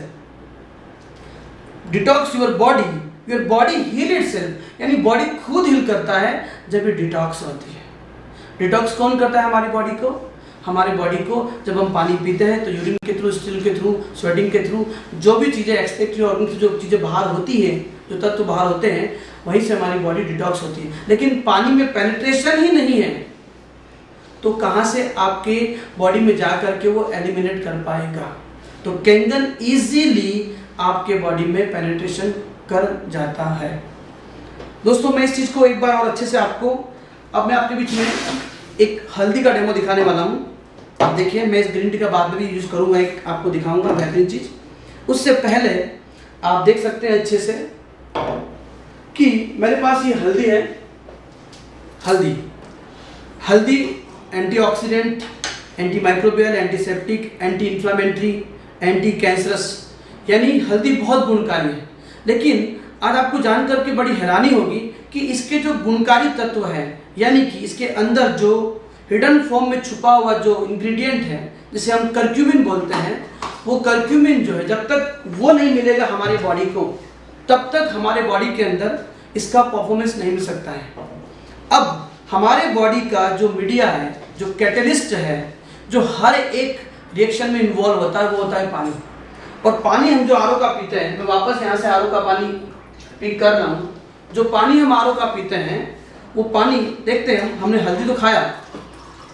Detox your body heal itself, यानी बॉडी खुद हील करता है जब ये डिटॉक्स होती है। डिटॉक्स कौन करता है हमारी बॉडी को? हमारी बॉडी को जब हम पानी पीते हैं तो यूरिन के थ्रू, स्टील के थ्रू, स्वेटिंग के थ्रू, जो भी चीज़ें एक्सक्रीटरी ऑर्गन से जो चीज़ें बाहर होती हैं, जो तत्व बाहर होते हैं, वहीं से हमारी बॉडी डिटॉक्स होती है। लेकिन पानी में पेनिट्रेशन ही नहीं है तो कहाँ से आपके बॉडी में जा करके वो एलिमिनेट कर पाएगा? तो कैंगन इजीली आपके बॉडी में पेनिट्रेशन कर जाता है। दोस्तों मैं इस चीज़ को एक बार और अच्छे से अब मैं आपके बीच में एक हल्दी का डेमो दिखाने वाला हूँ। आप देखिए, मैं इस ग्रीन टी का बाद में भी यूज़ करूँगा, एक आपको दिखाऊंगा बेहतरीन चीज़। उससे पहले आप देख सकते हैं अच्छे से कि मेरे पास ये हल्दी है। हल्दी antioxidant, anti microbial, antiseptic, anti inflammatory, anti cancerous, यानी हल्दी बहुत गुणकारी है। लेकिन आज आपको जानकर के बड़ी हैरानी होगी कि इसके जो गुणकारी तत्व है, यानी कि इसके अंदर जो हिडन फॉर्म में छुपा हुआ जो इंग्रेडिएंट है, जिसे हम करक्यूमिन बोलते हैं, वो करक्यूमिन जो है जब तक वो नहीं मिलेगा हमारी बॉडी को, तब तक हमारे बॉडी के अंदर इसका परफॉर्मेंस नहीं मिल सकता है। अब हमारे बॉडी का जो मीडिया है, जो कैटलिस्ट है, जो हर एक रिएक्शन में इन्वॉल्व होता है, वो होता है पानी। और पानी हम जो आरओ का पीते हैं, मैं वापस यहाँ से आरओ का पानी पी कर रहा हूँ, जो पानी हम आरओ का पीते हैं वो पानी देखते हैं, हमने हल्दी तो खाया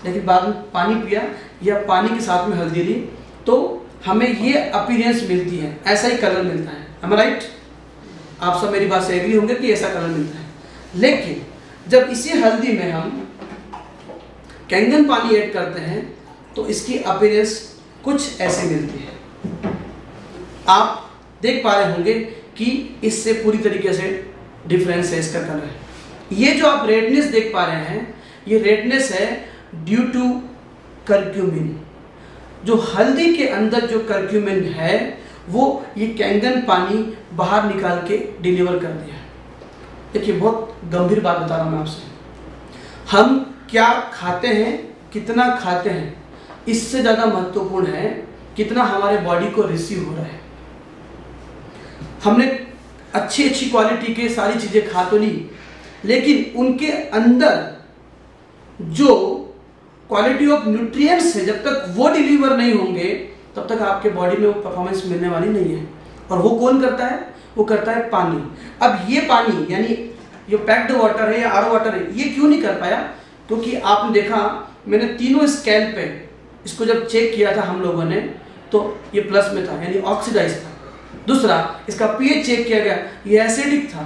लेकिन बाद में पानी पिया या पानी के साथ में हल्दी ली तो हमें ये अपीयरेंस मिलती है, ऐसा ही कलर मिलता है। am I right? आप सब मेरी बात से एग्री होंगे कि ऐसा कलर मिलता है। लेकिन जब इसी हल्दी में हम कैंगन पानी ऐड करते हैं तो इसकी अपीयरेंस कुछ ऐसे मिलती है। आप देख पा रहे होंगे कि इससे पूरी तरीके से डिफरेंस है इसका कलर। ये जो आप रेडनेस देख पा रहे हैं, ये रेडनेस है ड्यू टू करक्यूमिन। जो हल्दी के अंदर जो करक्यूमिन है वो ये कैंगन पानी बाहर निकाल के डिलीवर कर दिया। देखिए, बहुत गंभीर बात बता रहा हूँ मैं आपसे। हम क्या खाते हैं, कितना खाते हैं, इससे ज़्यादा महत्वपूर्ण है कितना हमारे बॉडी को रिसीव हो रहा है। हमने अच्छी क्वालिटी के सारी चीज़ें खा तो ली, लेकिन उनके अंदर जो क्वालिटी ऑफ न्यूट्रिएंट्स है, जब तक वो डिलीवर नहीं होंगे तब तक आपके बॉडी में वो परफॉर्मेंस मिलने वाली नहीं है। और वो कौन करता है? वो करता है पानी। अब ये पानी यानी जो पैक्ड वाटर है या आरओ वाटर है, ये क्यों नहीं कर पाया? क्योंकि आपने देखा, मैंने तीनों स्केल पे इसको जब चेक किया था हम लोगों ने, तो ये प्लस में था, यानी ऑक्सीडाइज था। दूसरा, इसका पीएच चेक किया गया, ये एसिडिक था।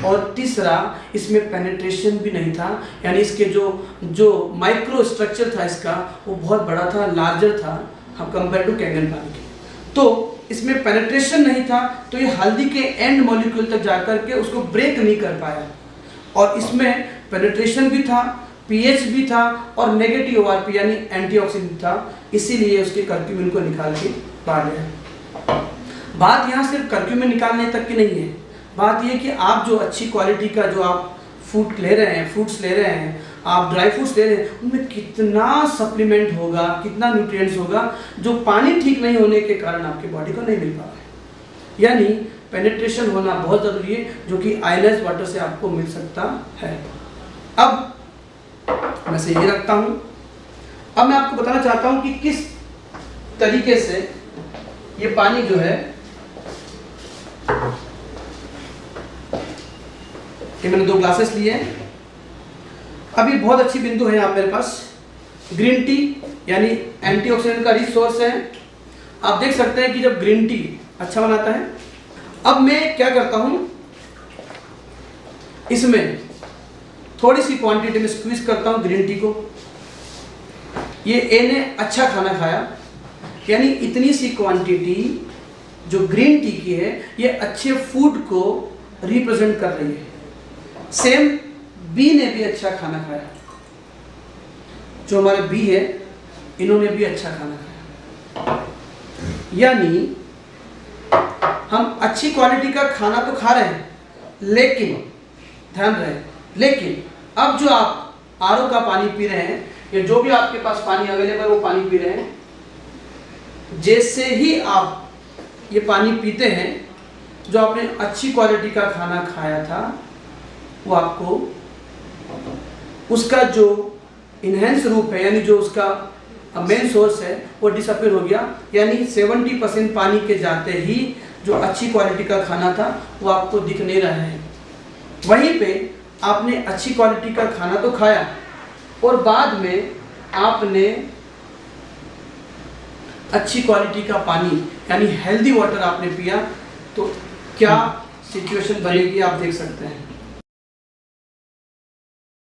और तीसरा, इसमें पेनिट्रेशन भी नहीं था, यानी इसके जो माइक्रो स्ट्रक्चर था इसका वो बहुत बड़ा था, लार्जर था हम कंपेयर टू कैंगन पानी के। तो इसमें पेनिट्रेशन नहीं था, तो ये हल्दी के एंड मॉलिक्यूल तक जाकर के उसको ब्रेक नहीं कर पाया। और इसमें पेनिट्रेशन भी था, पीएच भी था और नेगेटिव ओआरपी यानी एंटीऑक्सीडेंट था, इसीलिए उसके करक्यूमिन को निकाल के बाहर लिया। बात यहाँ सिर्फ करक्यूमिन निकालने तक की नहीं है, बात यह कि आप जो अच्छी क्वालिटी का जो आप फूड ले रहे हैं, फ्रूट्स ले रहे हैं, आप ड्राई फ्रूट्स ले रहे हैं, उनमें कितना सप्लीमेंट होगा, कितना न्यूट्रिएंट्स होगा जो पानी ठीक नहीं होने के कारण आपकी बॉडी को नहीं मिल पा रहा है। यानी पेनिट्रेशन होना बहुत ज़रूरी है, जो कि आयनाइज्ड वाटर से आपको मिल सकता है। अब मैं से ये रखता हूँ। अब मैं आपको बताना चाहता हूँ कि किस तरीके से ये पानी जो है, ये मैंने 2 ग्लासेस लिए हैं। अभी बहुत अच्छी बिंदु है यहाँ मेरे पास, ग्रीन टी यानी एंटीऑक्सीडेंट का रिच सोर्स है। आप देख सकते हैं कि जब ग्रीन टी अच्छा बनाता है। अब मैं क्या करता हूँ, इसमें थोड़ी सी क्वांटिटी में स्क्वीज करता हूँ ग्रीन टी को। ये ए ने अच्छा खाना खाया, यानी इतनी सी क्वांटिटी जो ग्रीन टी की है ये अच्छे फूड को रिप्रेजेंट कर रही है। सेम बी ने भी अच्छा खाना खाया, जो हमारे बी है इन्होंने भी अच्छा खाना खाया। यानी हम अच्छी क्वालिटी का खाना तो खा रहे हैं, लेकिन ध्यान रहे, लेकिन अब जो आप आरओ का पानी पी रहे हैं या जो भी आपके पास पानी अवेलेबल वो पानी पी रहे हैं, जैसे ही आप ये पानी पीते हैं, जो आपने अच्छी क्वालिटी का खाना खाया था वो आपको उसका जो इनहेंस रूप है, यानी जो उसका मेन सोर्स है वो डिसअपीयर हो गया। यानी 70% पानी के जाते ही जो अच्छी क्वालिटी का खाना था वो आपको दिख नहीं रहा है। वहीं पे आपने अच्छी क्वालिटी का खाना तो खाया और बाद में आपने अच्छी क्वालिटी का पानी यानी हेल्दी वाटर आपने पिया, तो क्या सिचुएशन बनेगी आप देख सकते हैं।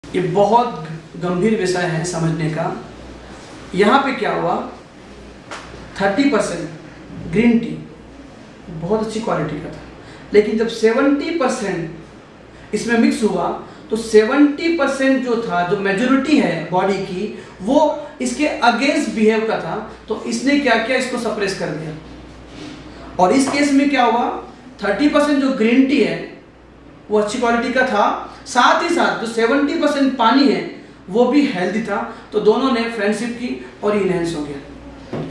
ये बहुत गंभीर विषय है समझने का। यहाँ पे क्या हुआ, 30% ग्रीन टी बहुत अच्छी क्वालिटी का था, लेकिन जब 70% इसमें मिक्स हुआ तो 70% जो था, जो मेजोरिटी है बॉडी की, वो इसके अगेंस्ट बिहेव का था। तो इसने क्या किया, इसको सप्रेस कर दिया। और इस केस में क्या हुआ, 30% जो ग्रीन टी है वो अच्छी क्वालिटी का था, साथ ही साथ जो 70% पानी है वो भी हेल्दी था। तो दोनों ने फ्रेंडशिप की और इनहेंस हो गया।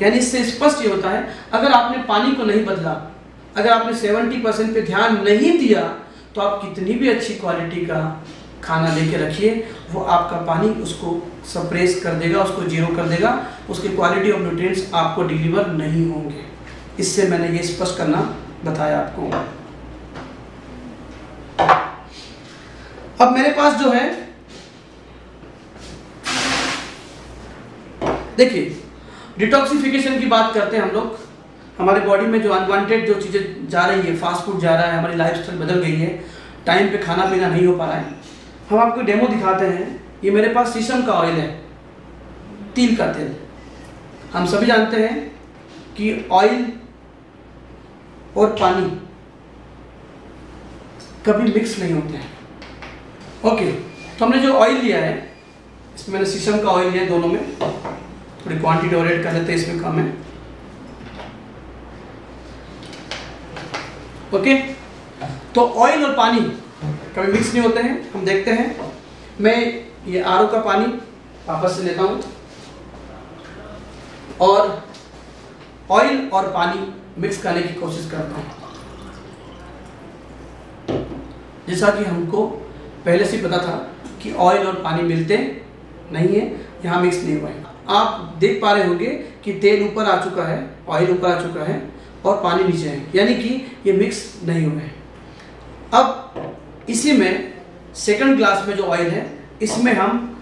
यानी इससे स्पष्ट ये होता है, अगर आपने पानी को नहीं बदला, अगर आपने 70% पे ध्यान नहीं दिया, तो आप कितनी भी अच्छी क्वालिटी का खाना लेके रखिए, वो आपका पानी उसको सप्रेस कर देगा, उसको जीरो कर देगा, उसकी क्वालिटी ऑफ न्यूट्रिएंट्स आपको डिलीवर नहीं होंगे। इससे मैंने ये स्पष्ट करना बताया आपको। अब मेरे पास जो है, देखिए डिटॉक्सिफिकेशन की बात करते हैं हम लोग। हमारे बॉडी में जो अनवांटेड जो चीज़ें जा रही है, फास्ट फूड जा रहा है, हमारी लाइफस्टाइल बदल गई है, टाइम पे खाना पीना नहीं हो पा रहा है। हम आपको डेमो दिखाते हैं। ये मेरे पास शीशम का ऑयल है, तिल का तेल। हम सभी जानते हैं कि ऑयल और पानी कभी मिक्स नहीं होते हैं। ओके, तो हमने जो ऑयल लिया है, इसमें मैंने शीशम का ऑयल लिया है, दोनों में थोड़ी क्वांटिटी और ऐड कर लेते हैं, इसमें कम है। ओके, तो ऑयल और पानी कभी मिक्स नहीं होते हैं। हम देखते हैं, मैं ये आरओ का पानी वापस से लेता हूं और ऑयल और पानी मिक्स करने की कोशिश करता हूं। जैसा कि हमको पहले से पता था कि ऑयल और पानी मिलते नहीं है, यहाँ मिक्स नहीं हुआ है। आप देख पा रहे होंगे कि तेल ऊपर आ चुका है, ऑयल ऊपर आ चुका है और पानी नीचे है, यानी कि ये मिक्स नहीं हुए हैं। अब इसी में सेकंड ग्लास में जो ऑयल है, इसमें हम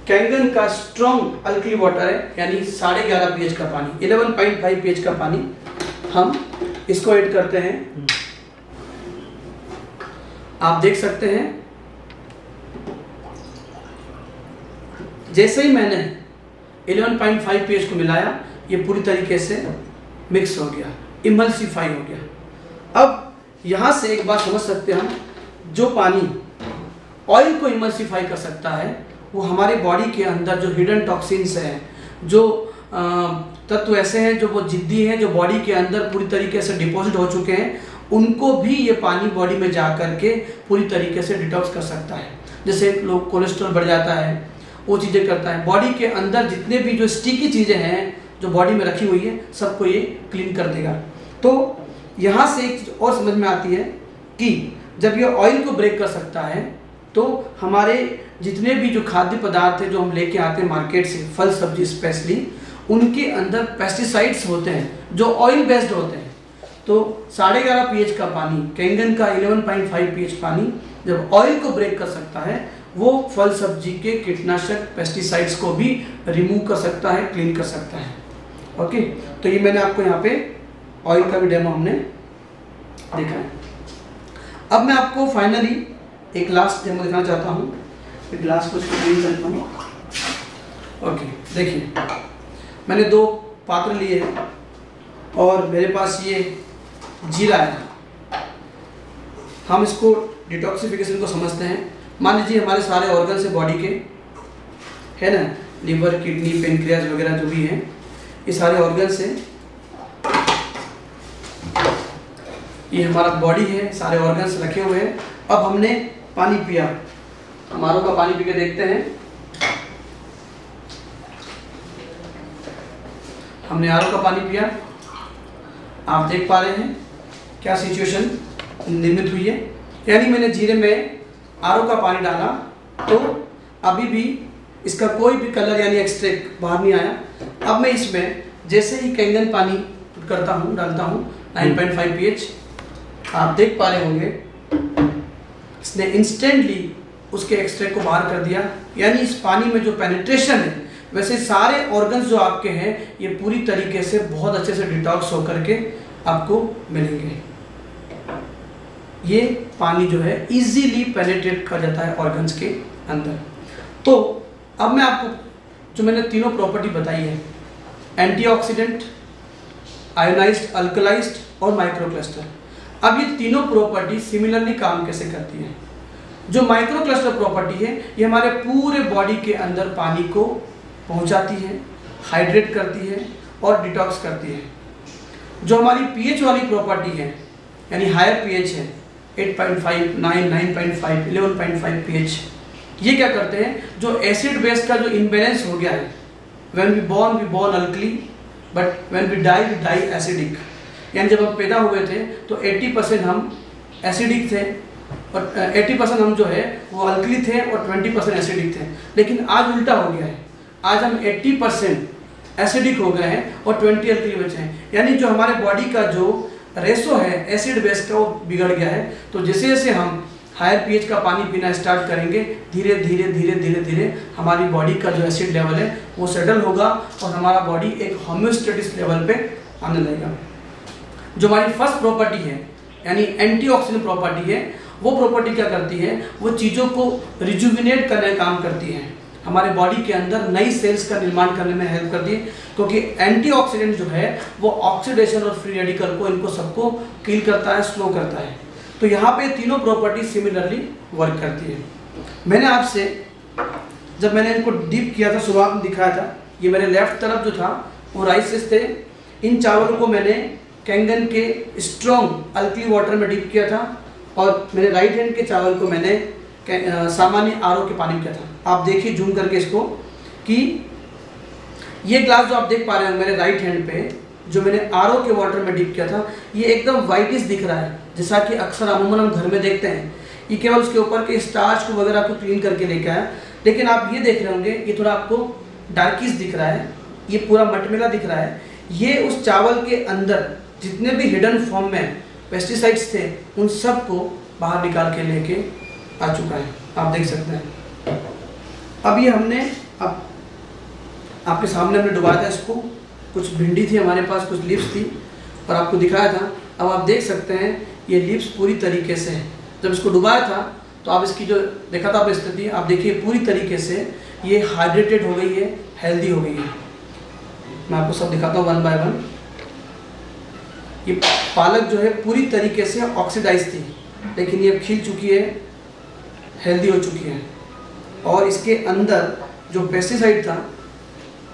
कैंगन का स्ट्रॉन्ग अल्कली वाटर है, यानी 11.5 pH का पानी, 11.5 pH का पानी, हम इसको ऐड करते हैं। आप देख सकते हैं, जैसे ही मैंने 11.5 pH को मिलाया, ये पूरी तरीके से मिक्स हो गया, इमल्सिफाई हो गया। अब यहाँ से एक बात समझ सकते हैं हम, जो पानी ऑयल को इमल्सिफाई कर सकता है, वो हमारे बॉडी के अंदर जो हिडन टॉक्सिन्स हैं, जो तत्व ऐसे हैं जो वो जिद्दी हैं, जो बॉडी के अंदर पूरी तरीके से डिपॉजिट हो चुके हैं, उनको भी ये पानी बॉडी में जा करके पूरी तरीके से डिटॉक्स कर सकता है। जैसे लोग कोलेस्ट्रॉल बढ़ जाता है, वो चीज़ें करता है। बॉडी के अंदर जितने भी जो स्टिकी चीज़ें हैं जो बॉडी में रखी हुई है, सबको ये क्लीन कर देगा। तो यहाँ से एक चीज़ और समझ में आती है कि जब ये ऑयल को ब्रेक कर सकता है, तो हमारे जितने भी जो खाद्य पदार्थ है जो हम लेके आते हैं मार्केट से, फल सब्जी स्पेशली, उनके अंदर पेस्टिसाइड्स होते हैं जो ऑयल बेस्ड होते हैं। तो 11.5 pH का पानी, कैंगन का 11.5 pH पानी जब ऑयल को ब्रेक कर सकता है, वो फल सब्जी के कीटनाशक पेस्टिसाइड्स को भी रिमूव कर सकता है, क्लीन कर सकता है। ओके, तो ये मैंने आपको यहाँ पे ऑयल का भी डेमो हमने देखा है। अब मैं आपको फाइनली एक लास्ट डेमो दिखाना चाहता हूँ। ग्लास को क्लीन करता हूँ। ओके, देखिए मैंने 2 पात्र लिए हैं और मेरे पास ये जीरा है। हम इसको डिटॉक्सिफिकेशन को समझते हैं। मान लीजिए हमारे सारे ऑर्गन्स है बॉडी के, है ना, लीवर, किडनी, पेनक्रियाज वगैरह जो भी हैं, ये सारे ऑर्गन्स हैं। ये हमारा बॉडी है, सारे ऑर्गन्स रखे हुए हैं। अब हमने पानी पिया, हम आरओ का पानी पी के देखते हैं। हमने आरओ का पानी पिया, आप देख पा रहे हैं क्या सिचुएशन निर्मित हुई है। यानी मैंने जीरे में आरओ का पानी डाला तो अभी भी इसका कोई भी कलर यानी एक्सट्रैक्ट बाहर नहीं आया। अब मैं इसमें जैसे ही कैंगन पानी करता हूँ, डालता हूँ 9.5 pH, आप देख पा रहे होंगे इसने इंस्टेंटली उसके एक्सट्रैक्ट को बाहर कर दिया। यानी इस पानी में जो पेनिट्रेशन है, वैसे सारे ऑर्गन्स जो आपके हैं ये पूरी तरीके से बहुत अच्छे से डिटॉक्स होकर के आपको मिलेंगे। ये पानी जो है इजीली पेनिट्रेट कर जाता है ऑर्गन्स के अंदर। तो अब मैं आपको जो मैंने तीनों प्रॉपर्टी बताई है, एंटीऑक्सीडेंट, आयोनाइज्ड, अल्कलाइज्ड और माइक्रोक्लस्टर, अब ये तीनों प्रॉपर्टी सिमिलरली काम कैसे करती है। जो माइक्रोक्लस्टर प्रॉपर्टी है ये हमारे पूरे बॉडी के अंदर पानी को पहुंचाती है, हाइड्रेट करती है और डिटॉक्स करती है। जो हमारी पीएच वाली प्रॉपर्टी है, यानी हायर पीएच है 8.5, 9, 9.5, 11.5 pH, ये क्या करते हैं, जो एसिड बेस का जो इम्बैलेंस हो गया है, when we born alkali but when we die acidic. यानी जब हम पैदा हुए थे तो 80% हम एसिडिक थे और 80% हम जो है वो अल्कली थे और 20% एसिडिक थे। लेकिन आज उल्टा हो गया है, आज हम 80% एसिडिक हो गए हैं और 20 अल्कली बचे हैं। यानी जो हमारे बॉडी का जो रेशो है एसिड बेस का वो बिगड़ गया है। तो जैसे जैसे हम हायर पीएच का पानी पीना स्टार्ट करेंगे, धीरे धीरे धीरे धीरे धीरे हमारी बॉडी का जो एसिड लेवल है वो सेटल होगा और हमारा बॉडी एक होम्योस्टेटिस लेवल पे आने लगेगा। जो हमारी फर्स्ट प्रॉपर्टी है यानी एंटीऑक्सीडेंट प्रॉपर्टी है, वो प्रॉपर्टी क्या करती है, वो चीज़ों को रिजुविनेट करने का काम करती है, हमारे बॉडी के अंदर नई सेल्स का निर्माण करने में हेल्प करती है। क्योंकि एंटीऑक्सीडेंट जो है वो ऑक्सीडेशन और फ्री रेडिकल को, इनको सबको किल करता है, स्लो करता है। तो यहाँ पे तीनों प्रॉपर्टी सिमिलरली वर्क करती है। मैंने आपसे जब मैंने इनको डीप किया था, शुरुआत में दिखाया था, ये मेरे लेफ्ट तरफ जो था वो राइसेस थे। इन चावलों को मैंने कैंगन के स्ट्रॉन्ग अल्कली वाटर में डीप किया था और मेरे राइट हैंड के चावल को मैंने सामान्य आरओ के पानी में किया था। आप देखिए जूम करके इसको कि ये ग्लास जो आप देख पा रहे हैं मेरे राइट हैंड पे, जो मैंने आरओ के वाटर में डीप किया था, ये एकदम वाइटिश दिख रहा है, जैसा कि अक्सर अमूमन हम घर में देखते हैं। ये केवल उसके ऊपर के स्टार्च को वगैरह को क्लीन करके लेके आया। लेकिन आप ये देख रहे होंगे ये थोड़ा आपको डार्किश दिख रहा है, ये पूरा मटमेला दिख रहा है। ये उस चावल के अंदर जितने भी हिडन फॉर्म में पेस्टिसाइड्स थे उन सब को बाहर निकाल के लेके आ चुका है, आप देख सकते हैं। अब ये हमने अब आपके सामने हमने डुबाया था इसको, कुछ भिंडी थी हमारे पास, कुछ लीव्स थी और आपको दिखाया था। अब आप देख सकते हैं ये लीव्स पूरी तरीके से, जब इसको डुबाया था तो आप इसकी जो देखा था स्थिति, आप देखिए पूरी तरीके से ये हाइड्रेटेड हो गई है, हेल्दी हो गई है। मैं आपको सब दिखाता हूँ वन बाय वन। ये पालक जो है पूरी तरीके से ऑक्सीडाइज थी, लेकिन ये खिल चुकी है, हेल्दी हो चुकी है। और इसके अंदर जो पेस्टिसाइड था,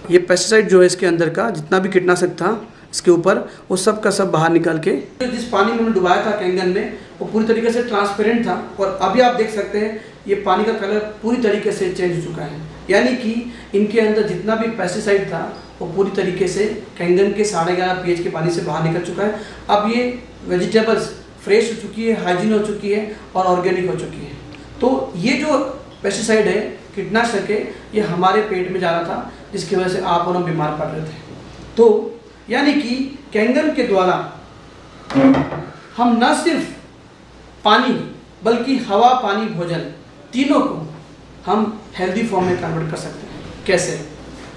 ये पेस्टिसाइड जो है इसके अंदर का जितना भी कीटनाशक था इसके ऊपर, वो सब का सब बाहर निकाल के जिस पानी में हमने डुबाया था कैंगन में, वो पूरी तरीके से ट्रांसपेरेंट था। और अभी आप देख सकते हैं ये पानी का कलर पूरी तरीके से चेंज हो चुका है। यानी कि इनके अंदर जितना भी पेस्टिसाइड था वो पूरी तरीके से कैंगन के 11.5 pH के पानी से बाहर निकल चुका है। अब ये वेजिटेबल्स फ्रेश हो चुकी है, हाइजीन हो चुकी है और ऑर्गेनिक हो चुकी है। तो ये जो पेस्टिसाइड है, कीटनाशक है, ये हमारे पेट में जा रहा था, जिसकी वजह से आप और हम बीमार पड़ रहे थे। तो यानी कि कैंगन के द्वारा हम न सिर्फ पानी बल्कि हवा, पानी, भोजन तीनों को हम हेल्दी फॉर्म में कन्वर्ट कर सकते हैं। कैसे?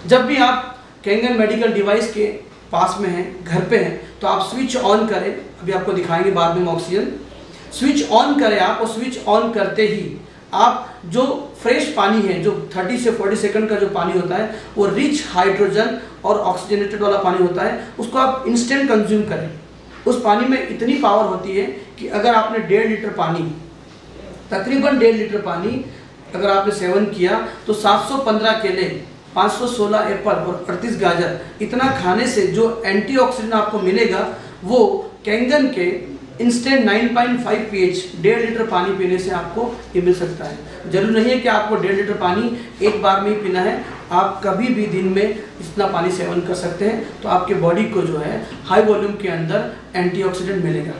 जब भी आप कैंगन मेडिकल डिवाइस के पास में हैं, घर पे हैं, तो आप स्विच ऑन करें। अभी आपको दिखाएंगे बाद में ऑक्सीजन। स्विच ऑन करें आप, और स्विच ऑन करते ही आप जो फ्रेश पानी है, जो 30 से 40 सेकंड का जो पानी होता है, वो रिच हाइड्रोजन और ऑक्सीजनेटेड वाला पानी होता है, उसको आप इंस्टेंट कंज्यूम करें। उस पानी में इतनी पावर होती है कि अगर आपने 1.5 लीटर पानी, तकरीबन 1.5 लीटर पानी अगर आपने सेवन किया तो 715 केले, 516 एप्पल और 38 गाजर, इतना खाने से जो एंटीऑक्सीडेंट आपको मिलेगा वो कैंगन के इंस्टेंट 9.5 pH 1.5 लीटर पानी पीने से आपको ये मिल सकता है। जरूरी नहीं है कि आपको 1.5 लीटर पानी एक बार में ही पीना है, आप कभी भी दिन में इतना पानी सेवन कर सकते हैं, तो आपके बॉडी को जो है हाई वॉल्यूम के अंदर एंटीऑक्सीडेंट मिलेगा।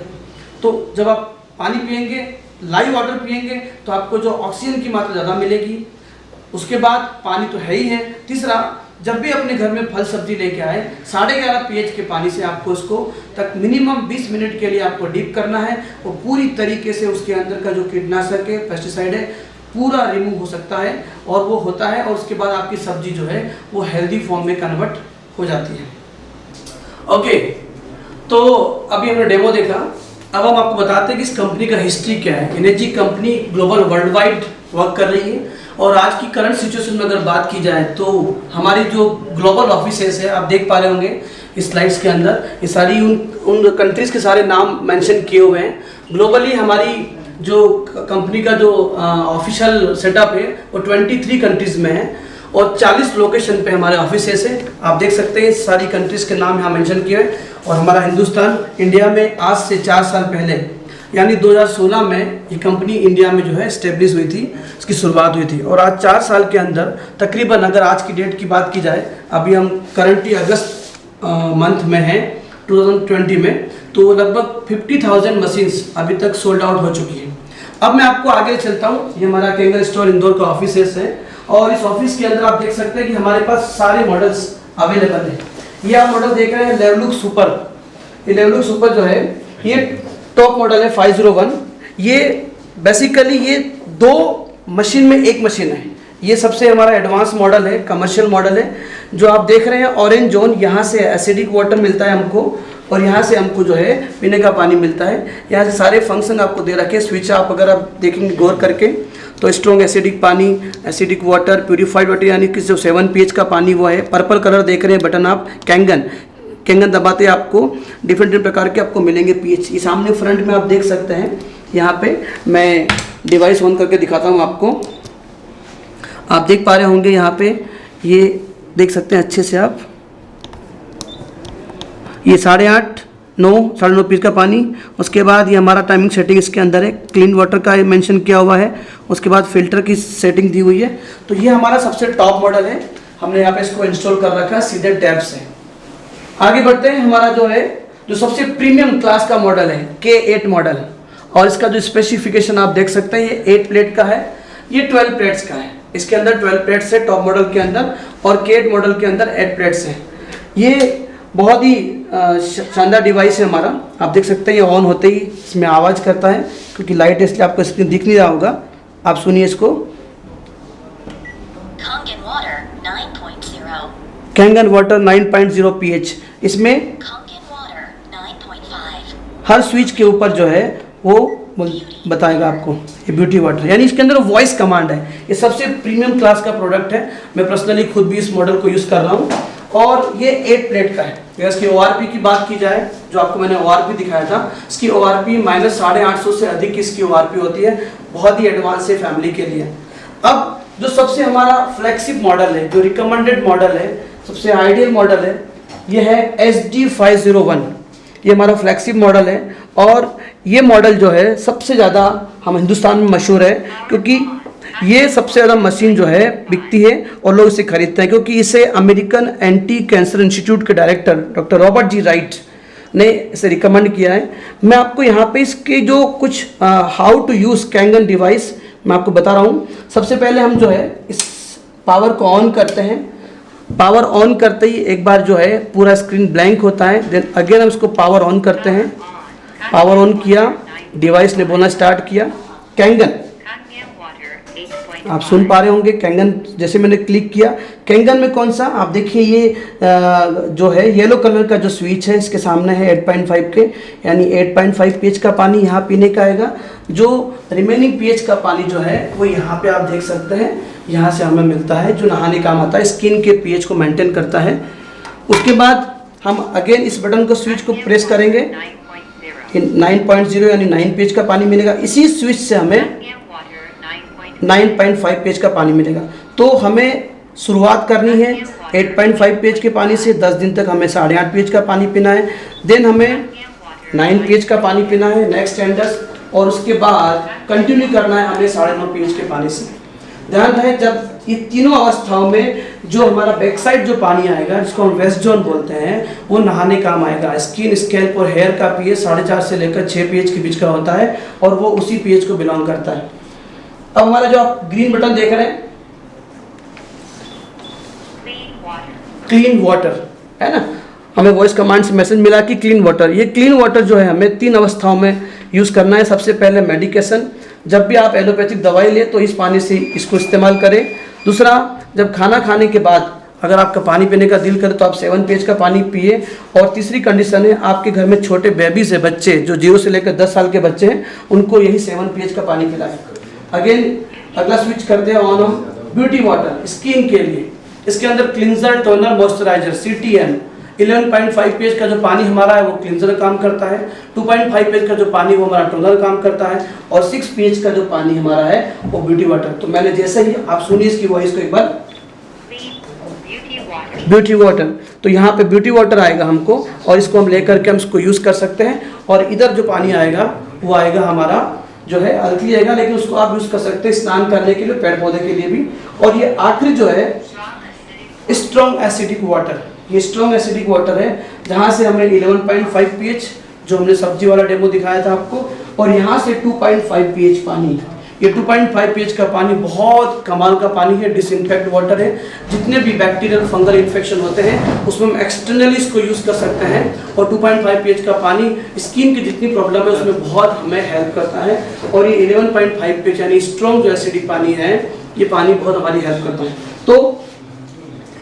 तो जब आप पानी पिएंगे, लाइव वाटर पिएंगे, तो आपको जो ऑक्सीजन की मात्रा ज़्यादा मिलेगी। उसके बाद पानी तो है ही है। तीसरा, जब भी अपने घर में फल सब्जी लेके आए, 11.5 pH के पानी से आपको उसको तक मिनिमम 20 मिनट के लिए आपको डीप करना है, और पूरी तरीके से उसके अंदर का जो कीटनाशक है, पेस्टिसाइड है, पूरा रिमूव हो सकता है, और वो होता है, और उसके बाद आपकी सब्जी जो है वो हेल्दी फॉर्म में कन्वर्ट हो जाती है। ओके, तो अभी हमने डेमो देखा। अब हम आपको बताते हैं कि इस कंपनी का हिस्ट्री क्या है। Energy company global world wide work कर रही है, और आज की करंट सिचुएशन में अगर बात की जाए तो हमारी जो ग्लोबल ऑफिसेस है, आप देख पा रहे होंगे इस स्लाइड्स के अंदर, ये सारी उन कंट्रीज़ के सारे नाम मेंशन किए हुए हैं। ग्लोबली हमारी जो कंपनी का जो ऑफिशियल सेटअप है वो 23 कंट्रीज़ में है, और 40 लोकेशन पे हमारे ऑफिसेस है। आप देख सकते हैं सारी कंट्रीज़ के नाम यहाँ मेंशन किए हैं। और हमारा हिंदुस्तान, इंडिया में आज से 4 साल पहले यानी 2016 में ये कंपनी इंडिया में जो है इस्टेब्लिश हुई थी, इसकी शुरुआत हुई थी। और आज 4 साल के अंदर तकरीबन, अगर आज की डेट की बात की जाए, अभी हम करंटली अगस्त मंथ में हैं 2020 में, तो लगभग 50,000 मशीन्स अभी तक सोल्ड आउट हो चुकी है। अब मैं आपको आगे चलता हूँ। ये हमारा कैंगन स्टोर इंदौर का ऑफिस है, और इस ऑफिस के अंदर आप देख सकते हैं कि हमारे पास सारे मॉडल्स अवेलेबल हैं। ये आप मॉडल देख रहे हैं लेवलुक सुपर। ये लेवलुक सुपर जो है ये टॉप मॉडल है 501। ये बेसिकली ये 2 मशीन में एक मशीन है। ये सबसे हमारा एडवांस मॉडल है, कमर्शियल मॉडल है। जो आप देख रहे हैं ऑरेंज जोन, यहाँ से एसिडिक वाटर मिलता है हमको, और यहाँ से हमको जो है पीने का पानी मिलता है। यहाँ से सारे फंक्शन आपको दे रखे। स्विच आप अगर आप देखेंगे गौर करके तो स्ट्रॉन्ग एसिडिक पानी, एसिडिक वाटर, प्यूरिफाइड वाटर, यानी कि जो 7 pH का पानी वो है। पर्पल कलर देख रहे हैं बटन आप, कैंगन दबाते आपको डिफरेंट प्रकार के आपको मिलेंगे pH। ये सामने फ्रंट में आप देख सकते हैं। यहाँ पे मैं डिवाइस ऑन करके दिखाता हूँ आपको। आप देख पा रहे होंगे यहाँ पे, ये देख सकते हैं अच्छे से आप। ये 8.5, 9, 9.5 pH का पानी। उसके बाद ये हमारा टाइमिंग सेटिंग इसके अंदर है, क्लीन वाटर का मेंशन किया हुआ है। उसके बाद फिल्टर की सेटिंग दी हुई है। तो ये हमारा सबसे टॉप मॉडल है। हमने यहाँ पे इसको इंस्टॉल कर रखा है सीधे टैब से। आगे बढ़ते हैं। हमारा जो है जो सबसे प्रीमियम क्लास का मॉडल है K8 मॉडल, और इसका जो स्पेसिफिकेशन आप देख सकते हैं, ये 8 प्लेट का है, ये 12 प्लेट्स का है। इसके अंदर 12 प्लेट्स है टॉप मॉडल के अंदर, और K8 मॉडल के अंदर 8 प्लेट्स है। ये बहुत ही शानदार डिवाइस है हमारा। आप देख सकते हैं ये ऑन होते ही इसमें आवाज़ करता है, क्योंकि लाइट है इसलिए आपको स्क्रीन दिख नहीं रहा होगा। आप सुनिए इसको। Kangen water 9.0 pH। इसमें हर स्विच के ऊपर जो है वो बताएगा आपको ये ब्यूटी वाटर, यानी इसके अंदर वॉइस कमांड है। ये सबसे प्रीमियम क्लास का प्रोडक्ट है। मैं पर्सनली खुद भी इस मॉडल को यूज़ कर रहा हूँ, और ये 8 प्लेट का है। अगर इसकी ORP की बात की जाए, जो आपको मैंने ORP दिखाया था, इसकी ORP -850 से अधिक की इसकी ORP होती है। बहुत ही एडवांस है फैमिली के लिए। अब जो सबसे हमारा फ्लैगशिप मॉडल है, जो रिकमेंडेड मॉडल है, सबसे आइडियल मॉडल है, ये है SD501। ये हमारा फ्लैगशिप मॉडल है, और ये मॉडल जो है सबसे ज़्यादा हम हिंदुस्तान में मशहूर है, क्योंकि ये सबसे ज़्यादा मशीन जो है बिकती है और लोग इसे खरीदते हैं, क्योंकि इसे अमेरिकन एंटी कैंसर इंस्टीट्यूट के डायरेक्टर डॉक्टर रॉबर्ट जी राइट ने इसे रिकमेंड किया है। मैं आपको यहाँ पे इसके जो कुछ how to use Kangen device मैं आपको बता रहा हूँ। सबसे पहले हम जो है इस पावर को ऑन करते हैं। पावर ऑन करते ही एक बार जो है पूरा स्क्रीन ब्लैंक होता है। देन अगेन हम इसको पावर ऑन करते हैं। पावर ऑन किया, डिवाइस ने बोलना स्टार्ट किया कैंगन। आप सुन पा रहे होंगे कैंगन। जैसे मैंने क्लिक किया, कैंगन में कौन सा, आप देखिए ये जो है येलो कलर का जो स्विच है इसके सामने है 8.5 के, यानी 8.5 pH का पानी यहाँ पीने का आएगा। जो रिमेनिंग pH का पानी जो है वो यहाँ पे आप देख सकते हैं, यहाँ से हमें मिलता है, जो नहाने काम आता है, स्किन के pH को मेंटेन करता है। उसके बाद हम अगेन इस बटन को स्विच को प्रेस करेंगे, 9.0 यानी 9 pH का पानी मिलेगा। इसी स्विच से हमें 9.5 pH का पानी मिलेगा। तो हमें शुरुआत करनी है 8.5 pH के पानी से। 10 दिन तक हमें 8.5 pH का पानी पीना है। देन हमें 9 pH का पानी पीना है नेक्स्ट 10, और उसके बाद कंटिन्यू करना है हमें 9.5 pH के पानी से। ध्यान रहे, जब ये तीनों अवस्थाओं में जो हमारा बैक साइड जो पानी आएगा, जिसको हम वेस्ट जोन बोलते हैं, वो नहाने काम आएगा। स्किन, स्कैल्प और हेयर का pH 4.5 से लेकर 6 pH के बीच का होता है, और वो उसी pH को बिलोंग करता है। अब हमारा जो आप ग्रीन बटन देख रहे हैं, क्लीन वाटर है ना, हमें वॉइस कमांड से मैसेज मिला कि क्लीन वाटर। ये क्लीन वाटर जो है हमें 3 अवस्थाओं में यूज़ करना है। सबसे पहले मेडिकेशन, जब भी आप एलोपैथिक दवाई लें तो इस पानी से इसको इस्तेमाल करें। दूसरा, जब खाना खाने के बाद अगर आपका पानी पीने का दिल करे तो आप 7 pH का पानी पिए। और तीसरी कंडीशन है, आपके घर में छोटे बेबीज है, बच्चे जो 0 से लेकर 10 साल के बच्चे हैं, उनको यही 7 pH का पानी पिलाएं। अगेन अगला स्विच करते हैं ऑन हम ब्यूटी वाटर स्किन के लिए। इसके अंदर cleanser, toner, moisturiser CTN 11.5 pH का जो पानी हमारा है वो क्लिंजर काम करता है। 2.5 pH का जो पानी वो हमारा टोनर काम करता है, और 6 pH का जो पानी हमारा है वो ब्यूटी वाटर। तो मैंने जैसे ही आप सुनिए इसकी वॉइस को एक बार, ब्यूटी वाटर। तो यहाँ पे ब्यूटी वाटर आएगा हमको, और इसको हम लेकर के हम इसको यूज़ कर सकते हैं। और इधर जो पानी आएगा वो आएगा हमारा जो है अल्कली आएगा, लेकिन उसको आप यूज़ कर सकते हैं स्नान करने के लिए, पेड़ पौधे के लिए भी। और ये आखिरी जो है स्ट्रॉन्ग एसिडिक वाटर, ये स्ट्रॉन्ग एसिडिक वाटर है, जहाँ से हमें 11.5 pH जो हमने सब्जी वाला डेमो दिखाया था आपको, और यहाँ से 2.5 pH पानी। ये 2.5 pH का पानी बहुत कमाल का पानी है, डिसइंफेक्ट वाटर है। जितने भी बैक्टीरियल फंगल इन्फेक्शन होते हैं उसमें हम एक्सटर्नली इसको यूज़ कर सकते हैं। और 2.5 pH का पानी स्किन की जितनी प्रॉब्लम है उसमें बहुत हमें हेल्प करता है। और ये 11.5 pH यानी स्ट्रॉन्ग जो एसिडिक पानी है, ये पानी बहुत हमारी हेल्प करता है। तो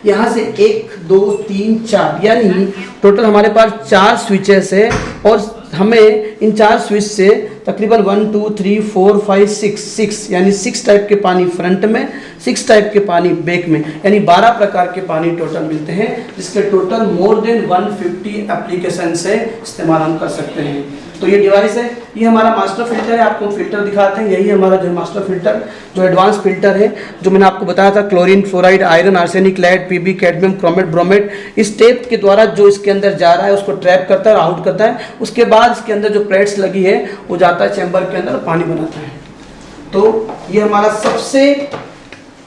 यहाँ से 1 2 3 4 यानी टोटल हमारे पास 4 स्विचेस है, और हमें इन 4 स्विच से तकरीबन 1 2 3 4 5 6 यानी 6 टाइप के पानी फ्रंट में, 6 टाइप के पानी बैक में, यानी 12 प्रकार के पानी टोटल मिलते हैं, जिसके टोटल मोर देन 150 एप्लीकेशन से इस्तेमाल हम कर सकते हैं। तो ये डिवाइस है, ये हमारा मास्टर फिल्टर है। आपको फिल्टर दिखाते हैं, यही हमारा जो मास्टर फिल्टर जो एडवांस फिल्टर है, जो मैंने आपको बताया था, chlorine, fluoride, iron, arsenic, lead, PB, cadmium, chromate, bromate, इस टेप के द्वारा जो इसके अंदर जा रहा है उसको ट्रैप करता है और आउट करता है। उसके बाद इसके अंदर जो प्लेट्स लगी है वो जाता है चैम्बर के अंदर, पानी बनाता है। तो ये हमारा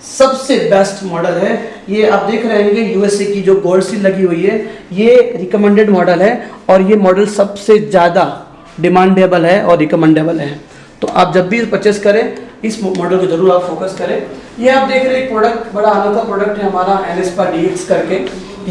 सबसे बेस्ट मॉडल है। ये आप देख रहे होंगे यूएसए की जो गोल्ड सील लगी हुई है, ये रिकमेंडेड मॉडल है, और ये मॉडल सबसे ज़्यादा डिमांडेबल है और रिकमेंडेबल है। तो आप जब भी परचेस करें इस मॉडल को जरूर आप फोकस करें। ये आप देख रहे हैं एक प्रोडक्ट, बड़ा अनोखा प्रोडक्ट है हमारा एनेस्पा DX करके।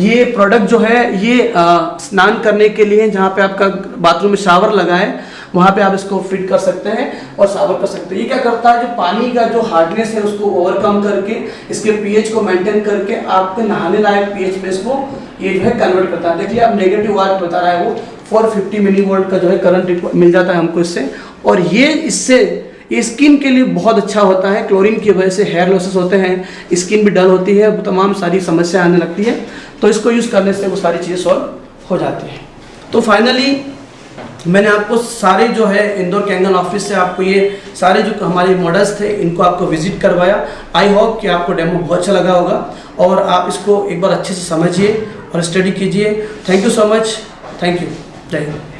ये प्रोडक्ट जो है ये स्नान करने के लिए, जहाँ पे आपका बाथरूम में शावर लगा है वहाँ पे आप इसको फिट कर सकते हैं और शावर कर सकते हैं। ये क्या करता है, जो पानी का जो हार्डनेस है उसको ओवरकम करके, इसके pH को मेंटेन करके आपके नहाने लायक pH में इसको ये जो है कन्वर्ट करता है। देखिए आप नेगेटिव वाट बता रहा है वो 450 मिली वोल्ट का जो है करंट मिल जाता है हमको इससे। और ये स्किन के लिए बहुत अच्छा होता है। क्लोरीन की वजह से हेयर लॉसेस होते हैं, स्किन भी डल होती है, तमाम सारी समस्या आने लगती है, तो इसको यूज़ करने से वो सारी चीज़ें सॉल्व हो जाती हैं। तो फाइनली मैंने आपको सारे जो है इंदौर कैंगन ऑफिस से आपको ये सारे जो हमारे मॉडल्स थे इनको आपको विजिट करवाया। आई होप कि आपको डेमो बहुत अच्छा लगा होगा और आप इसको एक बार अच्छे से समझिए और स्टडी कीजिए। Thank you so much, thank you, जय हिंद।